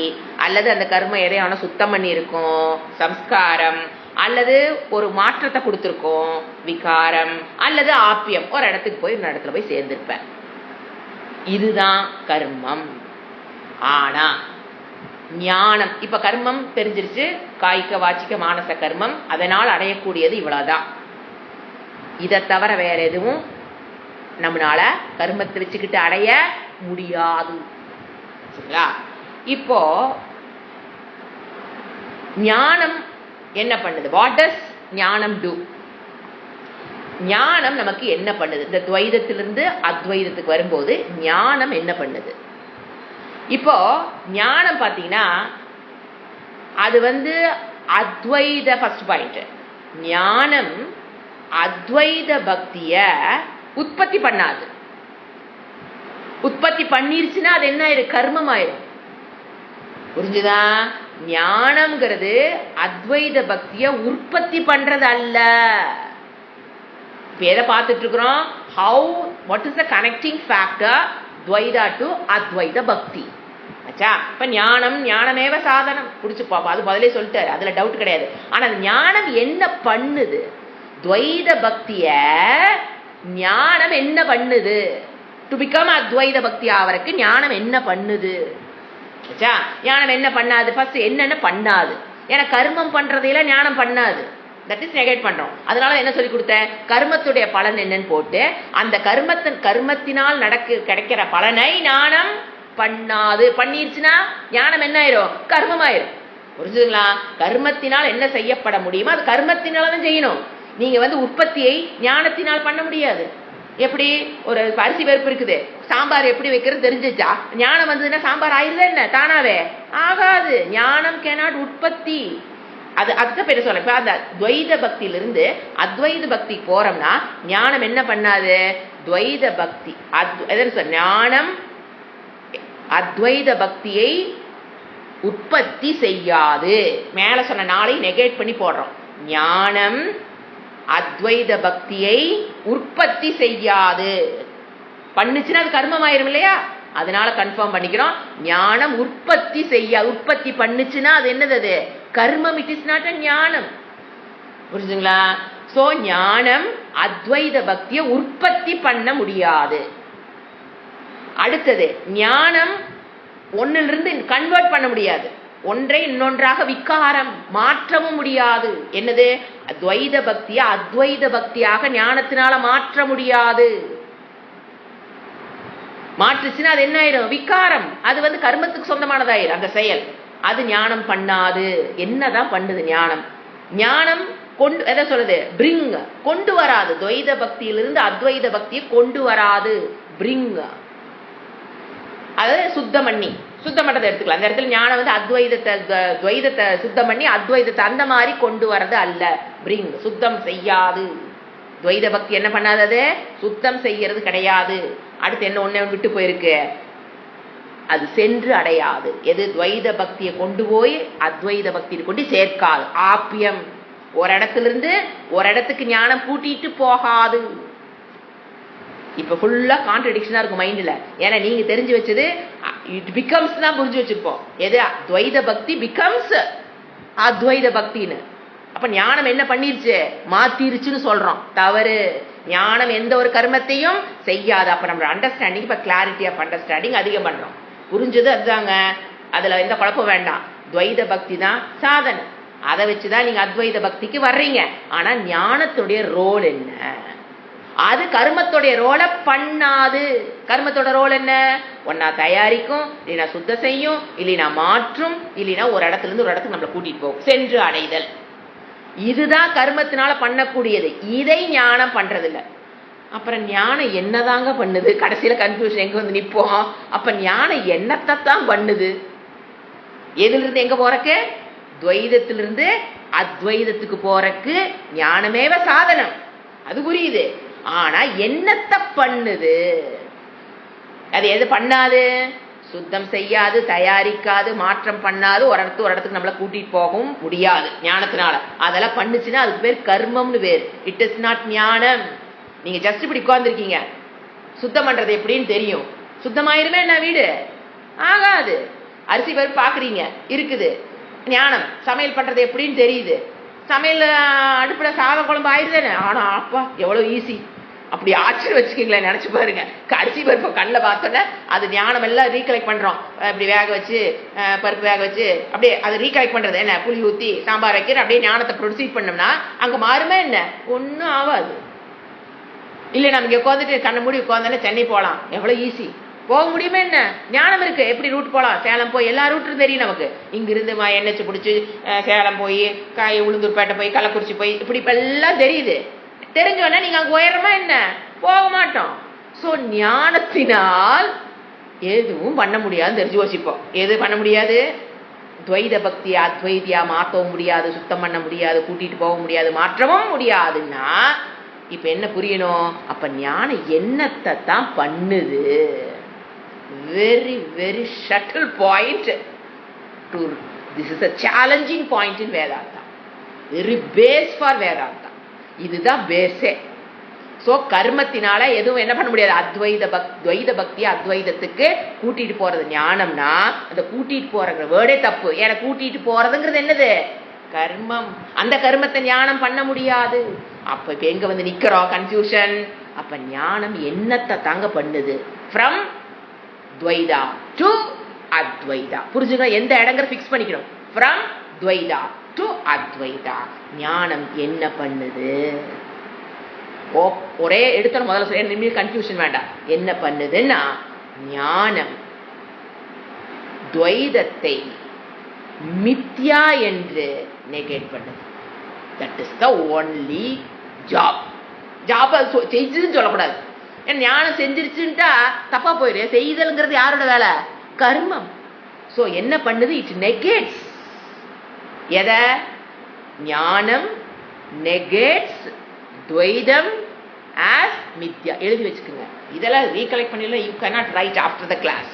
அல்லது அந்த கர்மம் எதையான சுத்தம் பண்ணி இருக்கும், சம்ஸ்காரம், அல்லது ஒரு மாற்றத்தை கொடுத்துருக்கோம், விகாரம், அல்லது ஆப்பியம், ஒரு இடத்துக்கு போய் இன்னொரு இடத்துல போய் சேர்ந்திருப்ப. இதுதான் கர்மம். ஆனா ஞானம், இப்ப கர்மம் தெரிஞ்சிருச்சு, காய்க வாச்சிக்க மானச கர்மம், அதனால் அடையக்கூடியது இவ்வளவுதான். இதை தவிர வேற எதுவும் நம்மளால கர்மத்தை வச்சுக்கிட்டு அடைய முடியாது. சரிங்களா? இப்போ ஞானம் என்ன பண்ணுது? வாட் டஸ் ஞானம் டூ? ஞானம் நமக்கு என்ன பண்ணுது? இந்த துவைதத்திலிருந்து அத்வைதத்துக்கு வரும்போது ஞானம் என்ன பண்ணுது? இப்போ ஞானம் பார்த்தீங்கன்னா அது அத்வைத ஃபர்ஸ்ட் பாயிண்ட். ஞானம் அத்வைத பக்திய உற்பத்தி பண்ணாது. உற்பத்தி பண்ணிருச்சுன்னா அது என்ன ஆயிரும்? கர்மம் ஆயிரும். புரிஞ்சுதா? ஞானம்ங்கிறது அத்வைத பக்திய உற்பத்தி பண்றது அல்ல. எதை பார்த்துட்டு இருக்கிறோம்? How, what is the connecting factor Dvaita to Advaita bhakti. ஆச்சா? இப்ப ஞானமேவ சாதனம் புடிச்சு பாப்பா, அது பதிலே சொல்லிட்டாரு, அதுல டவுட் கிடையாது. ஆனா ஞானம் என்ன பண்ணுது? துவைத பக்திய ஞானம் என்ன பண்ணுது? டு பிகம் அத்வைத பக்தி ஆவறக்கு ஞானம் என்ன பண்ணுது? ஆச்சா? ஞானம் என்ன பண்ணாது? ஃபர்ஸ்ட் என்னென்ன பண்ணாது? ஏன்னா கர்மம் பண்றதையில ஞானம் பண்ணாது. தட் இஸ் நெகேட் பண்றோம். அதனால என்ன சொல்லி கொடுத்தேன்? கர்மத்துடைய பலன் என்னன்னு போட்டு அந்த கர்மத்தினால் கிடைக்கிற பலனை ஞானம் பண்ணாது. பண்ணிருச்சுன்னா ஞானம் என்ன ஆயிரும்? கர்மம் ஆயிரும். புரிஞ்சுங்களா? கர்மத்தினால் என்ன செய்யப்பட முடியுமோ அது கர்மத்தினாலதான் செய்யணும். நீங்க உற்பத்தியை ஞானத்தினால் பண்ண முடியாது. எப்படி? ஒரு அரிசி பருப்பு இருக்குது, சாம்பார் எப்படி வைக்கிறது தெரிஞ்சிச்சா? ஞானம் வந்ததுன்னா சாம்பார் ஆயிடுது என்ன? தானாவே ஆகாது. ஞானம் கேனாட் உற்பத்தி. அதுக்கு பேர் சொல்ல. இப்ப அந்த துவைத பக்தியிலிருந்து அத்வைத பக்தி போறோம்னா ஞானம் என்ன பண்ணாது? துவைத பக்தி ஞானம் அத்வைத பக்தியை உற்பத்தி செய்யாது. மேல சொன்ன நாளை நெகேட் பண்ணி போடுறோம். ஞானம் அத்வைத பக்தியை உற்பத்தி செய்யாது. பண்ணுச்சுன்னா அது கர்மம் ஆயிரும் இல்லையா? அதனால கன்ஃபார்ம் பண்ணிக்கிறோம், ஞானம் உற்பத்தி செய்யாது. உற்பத்தி பண்ணுச்சுன்னா அது என்னது? அது கர்மம். இட் இஸ் நாட் அ ஞானம். புரிஞ்சுங்களா? சோ ஞானம் அத்வைத பக்தியை உற்பத்தி பண்ண முடியாது. அடுத்தது ஞானம் ஒன்னிலிருந்து கன்வெர்ட் பண்ண முடியாது. ஒன்றை இன்னொன்றாக விகாரம் மாற்றவும் முடியாது. என்னது? துவைத பக்தியை அத்வைத பக்தியாக ஞானத்தினால மாற்ற முடியாது. மாற்றுச்சுன்னா அது என்ன ஆயிரும்? விகாரம். அது கர்மத்துக்கு சொந்தமானதாயிரும் அந்த செயல். அது ஞானம் பண்ணாது. என்னதான் பண்ணுது ஞானம்? ஞானம் எதை சொல்லுது? பிரிங், கொண்டு வராது. துவைத பக்தியிலிருந்து அத்வைத பக்தியை கொண்டு வராது. பிரிங், அதாவது சுத்தம் பண்ணி, சுத்தம் பண்றதை எடுத்துக்கலாம். அந்த இடத்துல ஞானம் அத்வைதத்தை துவைதத்தை சுத்தம் பண்ணி அத்வைதத்தை அந்த மாதிரி கொண்டு வர்றது அல்ல. பிரிங், சுத்தம் செய்யாது. துவைத பக்தி என்ன பண்ணாதது? சுத்தம் செய்யறது கிடையாது. அடுத்து என்ன ஒண்ணு விட்டு போயிருக்கு? அது சென்று அடையாது. எது? துவைத பக்தியை கொண்டு போய் அத்வைத பக்தியை கொண்டு சேர்க்காது. ஆப்பியம். ஒரு இடத்துல ஒரு இடத்துக்கு ஞானம் கூட்டிட்டு போகாது. இப்ப ஃபுல்லா கான்ட்ரடிக்ஷனா இருக்கும் மைண்ட்ல. ஏன்னா நீங்க தெரிஞ்சு வச்சது இட் பிகம்ஸ் தான் புரிஞ்சு வச்சிருப்போம். எது? துவைத பக்தி பிகம்ஸ் அத்வைத பக்தின்னு. அப்ப ஞானம் என்ன பண்ணிருச்சு? மாத்திருச்சுன்னு சொல்றோம். தவறு. ஞானம் எந்த ஒரு கர்மத்தையும் செய்யாது. அப்ப நம்ம அண்டர்ஸ்டாண்டிங், இப்ப கிளாரிட்டி ஆஃப் அண்டர்ஸ்டாண்டிங் அதிகம் பண்றோம். புரிஞ்சது அதுதாங்க. அதுல எந்த குழப்பம் வேண்டாம். துவைத பக்தி தான் சாதனை. அதை வச்சுதான் நீங்க அத்வைத பக்திக்கு வர்றீங்க. ஆனா ஞானத்துடைய ரோல் என்ன? அது கர்மத்துடைய ரோலை பண்ணாது. கர்மத்தோட ரோல் என்ன? ஒன்னா தயாரிக்கும், இல்லைனா சுத்த செய்யும், இல்லைனா மாற்றும், இல்லைனா ஒரு இடத்துல இருந்து ஒரு இடத்துக்கு நம்மளை கூட்டிட்டு போகும். சென்று அடைதல். இதுதான் கர்மத்தினால பண்ணக்கூடியது. இதை ஞானம் பண்றதில்லை. அப்புறம் ஞானம் என்னதாங்க பண்ணுது? கடைசியில கன்ஃபியூஷன் எங்க நிப்போம்? அப்ப ஞானம் என்னத்தான் பண்ணுது? எதுல இருந்து எங்க போறக்கு? துவைதத்திலிருந்து அத்வைதத்துக்கு போறக்கு ஞானமேவ சாதனம். அது புரியுது. ஆனா என்னத்தை பண்ணுது? அது எது பண்ணாது? சுத்தம் செய்யாது, தயாரிக்காது, மாற்றம் பண்ணாது, ஒரு இடத்துக்கு நம்மள கூட்டிட்டு போகவும் முடியாது ஞானத்தினால. அதெல்லாம் பண்ணுச்சுன்னா அதுக்கு பேர் கர்மம்னு பேர். இட் இஸ் நாட் ஞானம். நீங்க ஜஸ்ட் இப்படி உட்கார்ந்துருக்கீங்க, சுத்தம் பண்றது எப்படின்னு தெரியும். சுத்தமாயிருமே என்ன வீடு? ஆகாது. அரிசி பருப்பு பாக்குறீங்க, இருக்குது. ஞானம் சமையல் பண்றது எப்படின்னு தெரியுது. சமையல் அடுப்புல சாதம் குழம்பு ஆயிடுதானே. ஆனா அப்பா எவ்வளவு ஈஸி. அப்படி ஆச்சரிய வச்சுக்கீங்களேன், நினைச்சு பாருங்க. அரிசி பருப்பு கண்ணில் பார்த்தோன்னே அது ஞானம் எல்லாம் ரீகலெக்ட் பண்றோம். அப்படி வேக வச்சு பருப்பு வேக வச்சு அப்படியே அது ரீகலெக்ட் பண்றது என்ன, புளி ஊத்தி சாம்பார் வைக்கிற அப்படியே ஞானத்தை ப்ரொசீட் பண்ணோம்னா அங்க மாறுமே என்ன? ஒன்னும் ஆகாது. இல்லை நமக்கு உட்காந்துட்டு கண்ணை மூடி உட்காந்தானே சென்னை போகலாம், எவ்வளவு ஈஸி. போக முடியுமே என்ன? ஞானம் இருக்கு. எப்படி ரூட் போகலாம்? சேலம் போய் எல்லா ரூட்டும் தெரியும் நமக்கு. இங்கிருந்து என்ஹெச் பிடிச்சி சேலம் போய் உளுந்தூர்பேட்டை போய் கள்ளக்குறிச்சி போய் இப்படி இப்ப எல்லாம் தெரியுது. தெரிஞ்சோன்னா நீங்க அங்க உயரமா என்ன? போக மாட்டோம். சோ ஞானத்தினால் எதுவும் பண்ண முடியாது தெரிஞ்சு வச்சுப்போம். எது பண்ண முடியாது? துவைத பக்தியா அத்வைதியா மாற்றவும் முடியாது, சுத்தம் பண்ண முடியாது, கூட்டிட்டு போக முடியாது, மாற்றவும் முடியாதுன்னா இப்ப என்ன புரியணும்? அப்ப ஞானம் என்னத்தை தான் பண்ணுது? Very very shuttle point. This is a challenging point in Vedanta. Very base for Vedanta. இதுதான் பேஸே. சோ கர்மத்தினால எதுவும் என்ன பண்ண முடியாது. துவைத பக்தி அத்வைதத்துக்கு கூட்டிட்டு போறது ஞானம்னா, அந்த கூட்டிட்டு போற வேர்டே தப்பு. ஏன்னா கூட்டிட்டு போறதுங்கிறது என்னது? கர்மம். அந்த கர்மத்தை ஞானம் பண்ண முடியாது. அப்ப இப்ப எங்க வந்து நிக்கிறோம்? கன்ஃபியூஷன். அப்ப ஞானம் என்னத்தை தாங்க பண்ணுது? From Dvaita to Advaita. புரிஞ்சுங்க? எந்த இடங்கிற பிக்ஸ் பண்ணிக்கணும். ஃப்ரம் துவைதா டு அத்வைதா ஞானம் என்ன பண்ணுது? ஒரே எடுத்த முதல்ல சொல்ல, கன்ஃபியூஷன் வேண்டாம். என்ன பண்ணுதுன்னா ஞானம் துவைதத்தை மித்யா என்று நெகேட் பண்ணுது. That is the only job. Job செய்துன்னு சொல்லக்கூடாது. ஏன்னா ஞானம் செஞ்சிருச்சுட்டா தப்பா போயிரு. செய்தல்ங்கிறது யாரோட வேலை? கர்மம். சோ என்ன பண்ணுது? It negates. எத? ஞானம் நெகேட்ஸ் துவைதம் ஆஸ் மித்யா. எழுதி வச்சுக்கோங்க. இதெல்லாம் ரீகலெக்ட் பண்ணிடலாம். You cannot write after the class.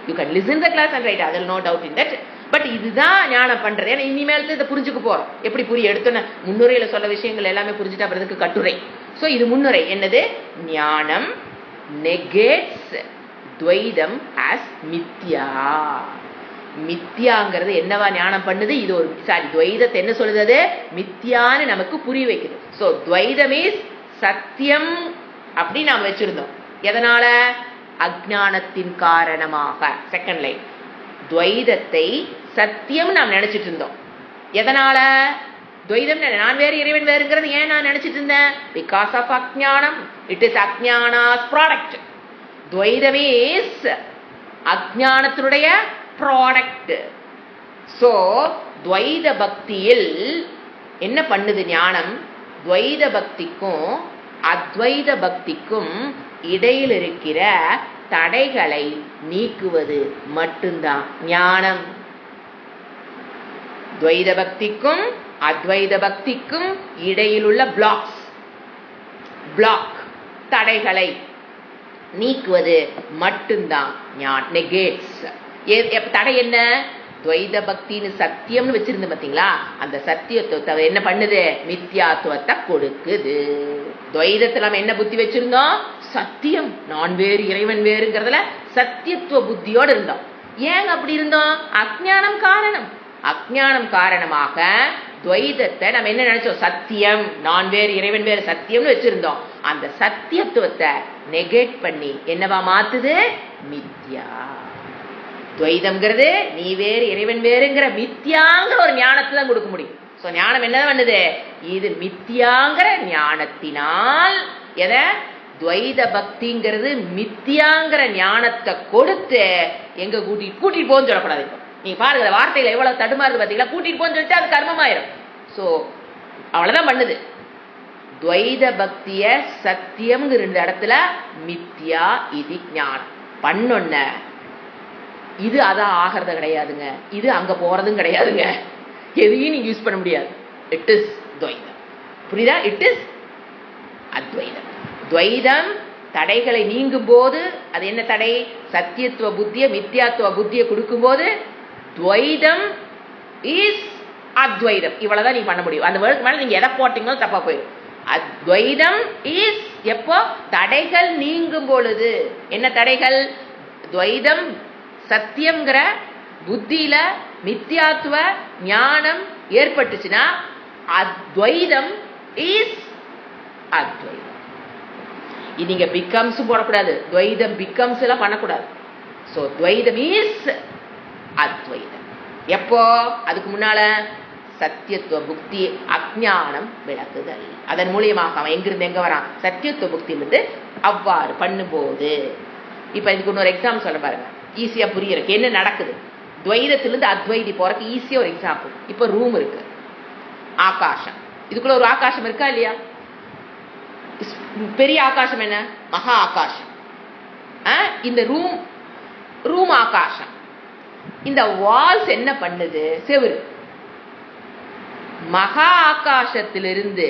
You can listen the class and write. அதில் no doubt in that. But இதுதான் ஞானம் பண்றது. ஏன்னா இனிமேல் இதை புரிஞ்சுக்க போறோம். எப்படி புரிய எடுத்தோன்னு முன்னுரையில சொல்ல விஷயங்கள் எல்லாமே புரிஞ்சுட்டா அப்புறதுக்கு கட்டுரை. சோ இது முன்னுரை. என்னது? ஞானம் நெகேட்ஸ் துவைதம் ஆஸ் மித்யா. மித்யாங்கிறது என்னவா ஞானம் பண்ணுது? இது ஒரு துவைதத்தை என்ன சொல்லுது? மித்யான்னு நமக்கு புரிய வைக்குது. சோ துவைதம் இஸ் சத்தியம் அப்படி நாம் வச்சிருந்தோம். எதனால? அஜ்ஞானத்தின் காரணமாக. Second line. துவைதத்தை சத்தியம் நாம் நினைச்சிட்டு இருந்தோம். எதனால? துவைதம் நான் வேறு இறைவன் வேறுங்கிறது ஏன் நான் நினைச்சிட்டு இருந்தேன்? பிகாஸ் ஆஃப் அஜ்ஞானம். இட் இஸ் அஜ்ஞானாஸ் ப்ராடக்ட். துவைதம் இஸ் அஜ்ஞானத்தினுடைய ப்ராடக்ட். சோ துவைத பக்தியில் என்ன பண்ணுது ஞானம்? துவைத பக்திக்கும் அத்வைத பக்திக்கும் இடையில் இருக்கிற தடைகளை நீக்குவது மட்டும்தான் ஞானம். துவைத பக்திக்கும் அத்வைத பக்திக்கும் இடையில் உள்ள பிளாக் தடைகளை நீக்குவது மட்டும்தான் ஞானம். நெகேட்ஸ். தடை என்ன? துவைத பக்தின்னு சத்தியம்னு வச்சிருந்த பாத்தீங்களா? அந்த சத்தியத்துவத்தை என்ன பண்ணுது? மித்யாத்துவத்தை கொடுக்குது. துவைதத்துல நம்ம என்ன புத்தி வச்சிருந்தோம்? சத்தியம். நான் வேறு இறைவன் வேறுங்கிறதுல சத்தியத்துவ புத்தியோடு இருந்தோம். ஏங்க அப்படி இருந்தோம்? அஜ்ஞானம் காரணம். அஜ்ஞானம் காரணமாக துவைதத்தை நம்ம என்ன நினைச்சோம்? சத்தியம். நான் வேறு இறைவன் வேறு சத்தியம்னு வச்சிருந்தோம். அந்த சத்தியத்துவத்தை நெகேட் பண்ணி என்னவா மாத்துது? மித்யா. துவைதம்ங்கிறது நீ வேறு இறைவன் வேறுங்கிற மித்யாங்கிற ஒரு ஞானத்தை தான் கொடுக்க முடியும். சோ ஞானம் என்னதான் பண்ணுது? இது மித்யாங்கிற ஞானத்தினால் எதை? துவைத பக்திங்கிறது மித்யாங்கிற ஞானத்தை கொடுத்து எங்க கூட்டிட்டு போன்னு சொல்லக்கூடாது. இப்போ நீங்க பாருங்க வார்த்தையில எவ்வளவு தடுமாறுது பாத்தீங்களா? கூட்டிட்டு போன்னு சொல்லிட்டு அது கர்மமாயிரும். சோ அவ்வளவுதான் பண்ணுது. துவைத பக்திய சத்தியம்ங்கிற இடத்துல மித்யா இது ஞானம் பண்ணொன்ன. இது அதான் ஆகிறது கிடையாதுங்க. இது அங்க போறதும் கிடையாதுங்க. எதையும் நீங்க யூஸ் பண்ண முடியாது. இட் இஸ் துவைதம். புரியுதா? இட் இஸ் அத்வைதம். துவைதம் தடைகளை நீங்கும் போது, அது என்ன தடை? சத்தியத்துவ புத்திய மித்யாத்துவ புத்தியை கொடுக்கும் போது துவைதம் இஸ் அத்வைதம். இவ்வளவுதான் நீ பண்ண முடியும். அந்த வேர்டுக்கு மேல நீங்க எதை போட்டீங்களோ தப்பா போயிடும். அத்வைதம் இஸ் எப்போ? தடைகள் நீங்கும் பொழுது. என்ன தடைகள்? துவைதம் சத்தியம்ங்கிற புத்தியில மித்யாத்துவ ஞானம் ஏற்பட்டுச்சுன்னா அத்வைதம் இஸ் அத்வைதம். இது நீங்க பிகம்ஸ் போடக்கூடாது, துவைதம் பிகம்ஸ் எல்லாம் பண்ணக்கூடாது. சோ துவைதம் இஸ் அத்வைதம். எப்போ? அதுக்கு முன்னால சத்தியத்துவ புக்தி அஜ்ஞானம் விளக்குதல். அதன் மூலியமாக அவன் எங்கிருந்து எங்க வரான்? சத்தியத்துவ புக்தியிலிருந்து. அவ்வாறு பண்ணும்போது இப்ப இதுக்கு இன்னொரு எக்ஸாம்பிள் சொல்ல பாருங்க, ஈஸியா புரியறதுக்கு. என்ன நடக்குது? துவைதத்திலிருந்து அத்வைதி போறதுக்கு ஈஸியா ஒரு எக்ஸாம்பிள். இப்ப ரூம் இருக்கு, ஆகாசம். இதுக்குள்ள ஒரு ஆகாசம் இருக்கா இல்லையா? பெரிய ஆகாசம் என்ன? மகா ஆகாசம். இந்த ரூம் ஆகாசம். இந்த வால்ஸ் என்ன பண்ணுது? செவுரு. மகா ஆகாசத்திலிருந்து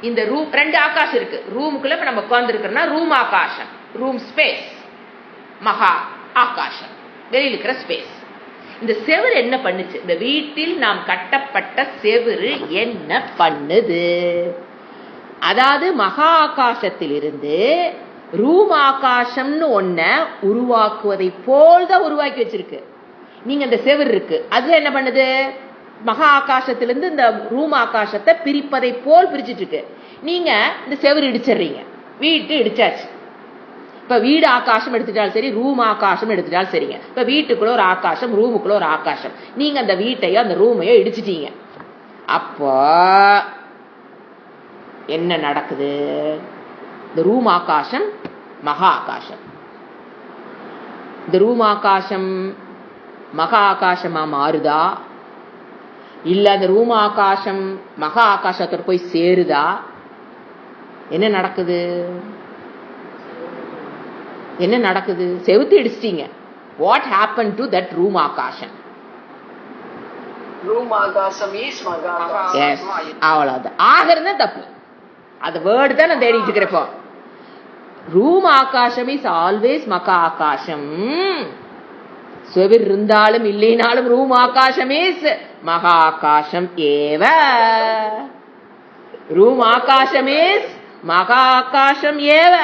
இந்த ரூம், ரெண்டு ஆகாசம் இருக்கு. ரூமுக்குள்ள இப்ப நம்ம உட்கார்ந்து இருக்கிறோம்னா ரூம் ஆகாசம், ரூம் ஸ்பேஸ். மகா ஆகாசம் வெளியில் இருக்கிற ஸ்பேஸ். இந்த செவுரு என்ன பண்ணுச்சு? இந்த வீட்டில் நாம் கட்டப்பட்ட செவுரு என்ன பண்ணுது? அதாவது மகா ஆகாசத்திலிருந்து ரூம் ஆகாசம்னு ஒன்ன உருவாக்குவதை போல்தான் உருவாக்கி வச்சிருக்கு. நீங்க இந்த செவுரு இருக்கு, அது என்ன பண்ணுது? மகா ஆகாசத்திலிருந்து இந்த ரூம் ஆகாசத்தை பிரிப்பதை போல் பிரிச்சுட்டு இருக்கு. நீங்க இந்த செவுரு இடிச்சிடுறீங்க, வீட்டு இடிச்சாச்சு. இப்ப வீடு ஆகாசம் எடுத்துட்டாலும் சரி, ரூம் ஆகாசம் எடுத்துட்டாலும் சரிங்க. இப்ப வீட்டுக்குள்ள ஒரு ஆகாசம், ரூமுக்குள்ள ஒரு ஆகாசம். நீங்க அந்த வீட்டையோ அந்த ரூமையோ இடிச்சிட்டீங்க. அப்போ என்ன நடக்குது? இந்த ரூம் ஆகாசம் மகா ஆகாசம். இந்த ரூம் ஆகாசம் மகா ஆகாசமா மாறுதா? இல்ல அந்த ரூம் ஆகாசம் மகா ஆகாசத்தோட போய் சேருதா? என்ன நடக்குது? என்ன நடக்குது? செவுத்து இடிச்சிட்டீங்க. What happen to that room ஆகாசம்? ரூம் ஆகாசம் இஸ் மகா ஆகாசம். அவ்வளவுதான். ஆகிறது தப்பு. அந்த வேர்டு தான் நான் தேடிட்டு இருக்கிறப்போ. ரூம் ஆகாசம் இஸ் ஆல்வேஸ் மகா ஆகாசம். செவிர் இருந்தாலும் இல்லைனாலும் ரூம் ஆகாசம் இஸ் மகா ஆகாசம் ஏவ. ரூம் ஆகாசம் இஸ் மகா ஆகாசம் ஏவ.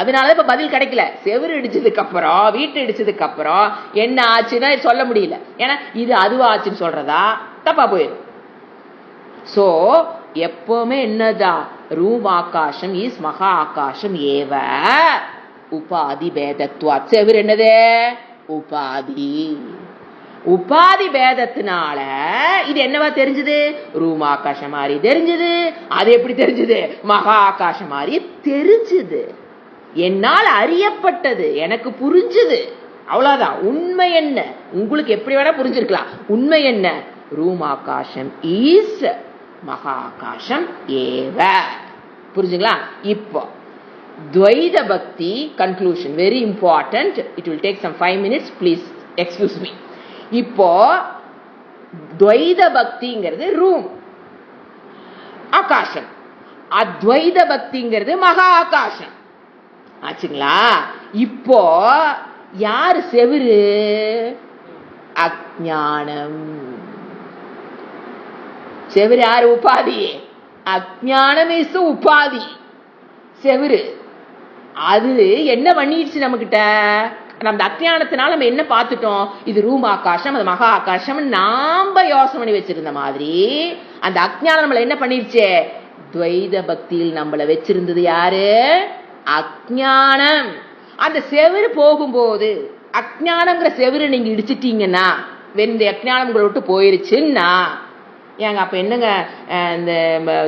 அதனால இப்ப பதில் கிடைக்கல. செவிறு இடிச்சதுக்கு அப்புறம், வீட்டு இடிச்சதுக்கு அப்புறம் என்ன ஆச்சுன்னா சொல்ல முடியல. ஏன்னா இது அதுவாச்சுன்னு சொல்றதா தப்பா போயிடும். சோ எப்பவுமே என்னதா? ரூம் ஆகாசம் இஸ் மகா ஆகாசம் ஏவ உபாதி பேதத்துவா. செவிறு என்னது? உபாதி. உபாதி பேதத்தினால இது என்னவா தெரிஞ்சது? ரூம் ஆகாசம் மாதிரி தெரிஞ்சது. அது எப்படி தெரிஞ்சது? மகா ஆகாசம் மாதிரி தெரிஞ்சது. என்னால் அறியப்பட்டது, எனக்கு புரிஞ்சது. அவ்வளவுதான். உண்மை என்ன? உங்களுக்கு எப்படி வேணா புரிஞ்சிருக்கலாம். உண்மை என்ன? ரூம் ஆகாசம் இஸ் மகா ஆகாசம் ஏவ. புரிஞ்சுங்களா? இப்போ துவைத பக்தி conclusion very important. It will take some 5 minutes. Please excuse me. இப்போ துவைத பக்திங்கிறது ரூம் ஆகாசம், அத்வைத பக்திங்கிறது மகா ஆகாசம். ஆச்சுங்களா? இப்போ யாரு செவிரு? அஜ்ஞானம். செவிரு யாரு? உபாதி. அஜ்ஞானம் இஸ் உபாதி. செவிரு அது என்ன பண்ணிடுச்சு நம்ம கிட்ட? நம்ம அஜ்ஞானத்தினால நம்ம என்ன பார்த்துட்டோம்? இது ரூம் ஆகாசம், அது மகா ஆகாசம் நாம யோசனை பண்ணி வச்சிருந்த மாதிரி அந்த அஜ்ஞானம் நம்மள என்ன பண்ணிருச்சு? துவைத பக்தியில் நம்மள வச்சிருந்தது யாரு? அஜ்ஞானம். அந்த செவிறு போகும்போது, அஜ்ஞானம்ங்கிற செவிறு நீங்க இடிச்சிட்டீங்கன்னா, வெந்த அஜ்ஞானம் உங்களை விட்டு போயிருச்சுன்னா, ஏங்க அப்ப என்னங்க இந்த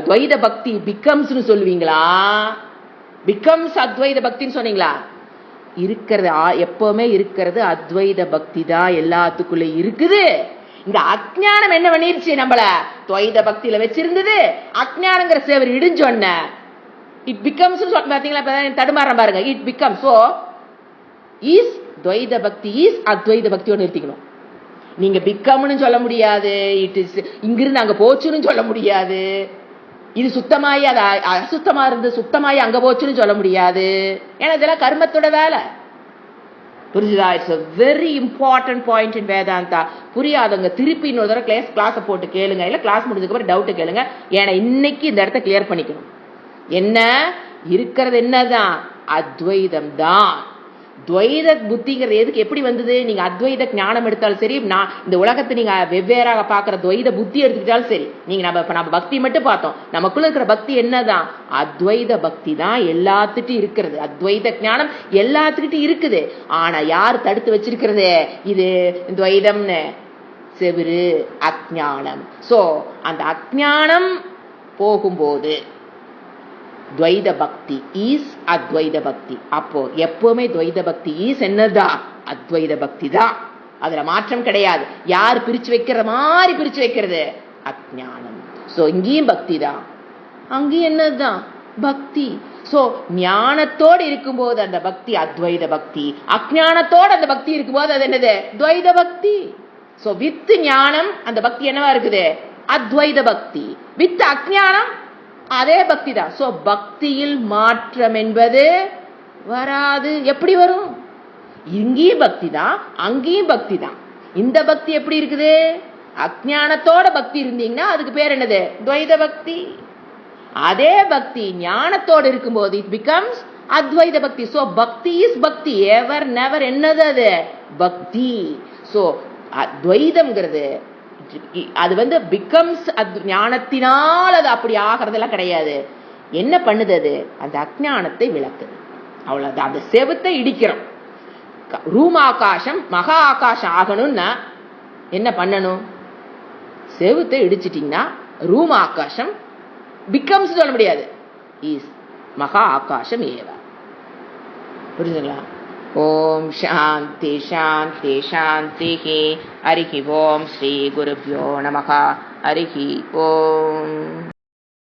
துவைத பக்தி பிகம்ஸ்னு சொல்லுவீங்களா? பிகம்ஸ் அத்வைத பக்தின்னு சொன்னீங்களா? இருக்கிறது எப்பவுமே இருக்கிறது அத்வைத பக்தி தான் எல்லாத்துக்குள்ள இருக்குது. இந்த அஜ்ஞானம் என்ன பண்ணிருச்சு? நம்மள துவைத பக்தியில வச்சிருந்தது. அஜ்ஞானங்கிற சேவர் இடிஞ்சொன்ன இட் பிகம்ஸ் பாத்தீங்களா? தடுமாறம் பாருங்க. It become. சோ இஸ் துவைத பக்தி இஸ் அத்வைத பக்தியோட நிறுத்திக்கணும். நீங்க பிகம்னு சொல்ல முடியாது. இட் இஸ் இங்கிருந்து அங்க போச்சுன்னு சொல்ல முடியாது. இது சுத்தமாயி அது அசுத்தமா இருந்து சுத்தமாயி அங்க போச்சுன்னு சொல்ல முடியாது. ஏன்னா இதெல்லாம் கர்மத்தோட வேலை. புரிஞ்சுதா? It's a very important point in Vedanta. புரியாதவங்க திருப்பி இன்னொரு தடவை கிளாஸை போட்டு கேளுங்க, இல்ல கிளாஸ் முடிஞ்சதுக்கு அப்புறம் டவுட் கேளுங்க. ஏன்னா இன்னைக்கு இந்த இடத்த கிளியர் பண்ணிக்கணும். என்ன இருக்கிறது? என்னதான்? அத்வைதம் தான். துவைத புத்திங்கிறது எதுக்கு எப்படி வந்தது? நீங்க அத்வைத ஞானம் எடுத்தாலும் சரி, நான் இந்த உலகத்தை நீங்க வெவ்வேறாக பாக்குற துவைத புத்தி எடுத்துக்கிட்டாலும் சரி, நீங்க நம்ம பக்தி மட்டும் பார்த்தோம். நமக்குள்ள இருக்கிற பக்தி என்னதான்? அத்வைத பக்தி தான் எல்லாத்துட்டும் இருக்கிறது. அத்வைத ஞானம் எல்லாத்துக்கிட்டும் இருக்குது. ஆனா யார் தடுத்து வச்சிருக்கிறது? இது துவைதம்னு செவிரு, அஜ்ஞானம். சோ அந்த அஜ்ஞானம் போகும்போது துவைத பக்தி இஸ் அத்வைத பக்தி. அப்போ எப்பவுமே துவைத பக்தி இஸ் என்னதான்? அத்வைத பக்தி தான். அதுல மாற்றம் கிடையாது. யார் பிரிச்சு வைக்கிற மாதிரி பிரிச்சு வைக்கிறது? அஜ்ஞானம். சோ இங்கேயும் பக்தி தான், அங்கேயும் என்னதுதான்? பக்தி. சோ ஞானத்தோடு இருக்கும்போது அந்த பக்தி அத்வைத பக்தி, அஜ்ஞானத்தோடு அந்த பக்தி இருக்கும்போது அது என்னது? துவைத பக்தி. சோ வித் ஞானம் அந்த பக்தி என்னவா இருக்குது? அத்வைத பக்தி. வித் அஜ்ஞானம் அதே பக்தி தான். சோ பக்தியில் மாற்றம் என்பது வராது. எப்படி வரும்? இங்கேயும் பக்தி தான், அங்கேயும் பக்தி தான். இந்த பக்தி எப்படி இருக்குது? அஜ்ஞானத்தோட பக்தி இருந்தீங்கன்னா அதுக்கு பேர் என்னது? துவைத பக்தி. அதே பக்தி ஞானத்தோடு இருக்கும்போது இட் பிகம்ஸ் அத்வைத பக்தி. சோ பக்தி இஸ் பக்தி, எவர் நெவர். என்னது அது? பக்தி. சோ துவைதம்ங்கிறது அது பிகம்ஸ் ஞானத்தினால் அது அப்படி ஆகிறதெல்லாம் கிடையாது. என்ன பண்ணுது? அது அந்த அஜ்ஞானத்தை விளக்குது. அவ்வளவுதான். அந்த செவுத்தை இடிக்கிறோம். ரூம் ஆகாசம் மகா ஆகாசம் ஆகணும்னா என்ன பண்ணணும்? செவுத்தை இடிச்சிட்டீங்கன்னா ரூம் ஆகாசம் பிகம்ஸ் சொல்ல முடியாது. இஸ் மகா ஆகாசம் ஏவ. புரியுதுங்களா? ஓம் சாந்தி சாந்தி சாந்தி. ஹரிஹி ஓம். ஸ்ரீ குருப்யோ நமஹ. ஹரிஹி ஓம்.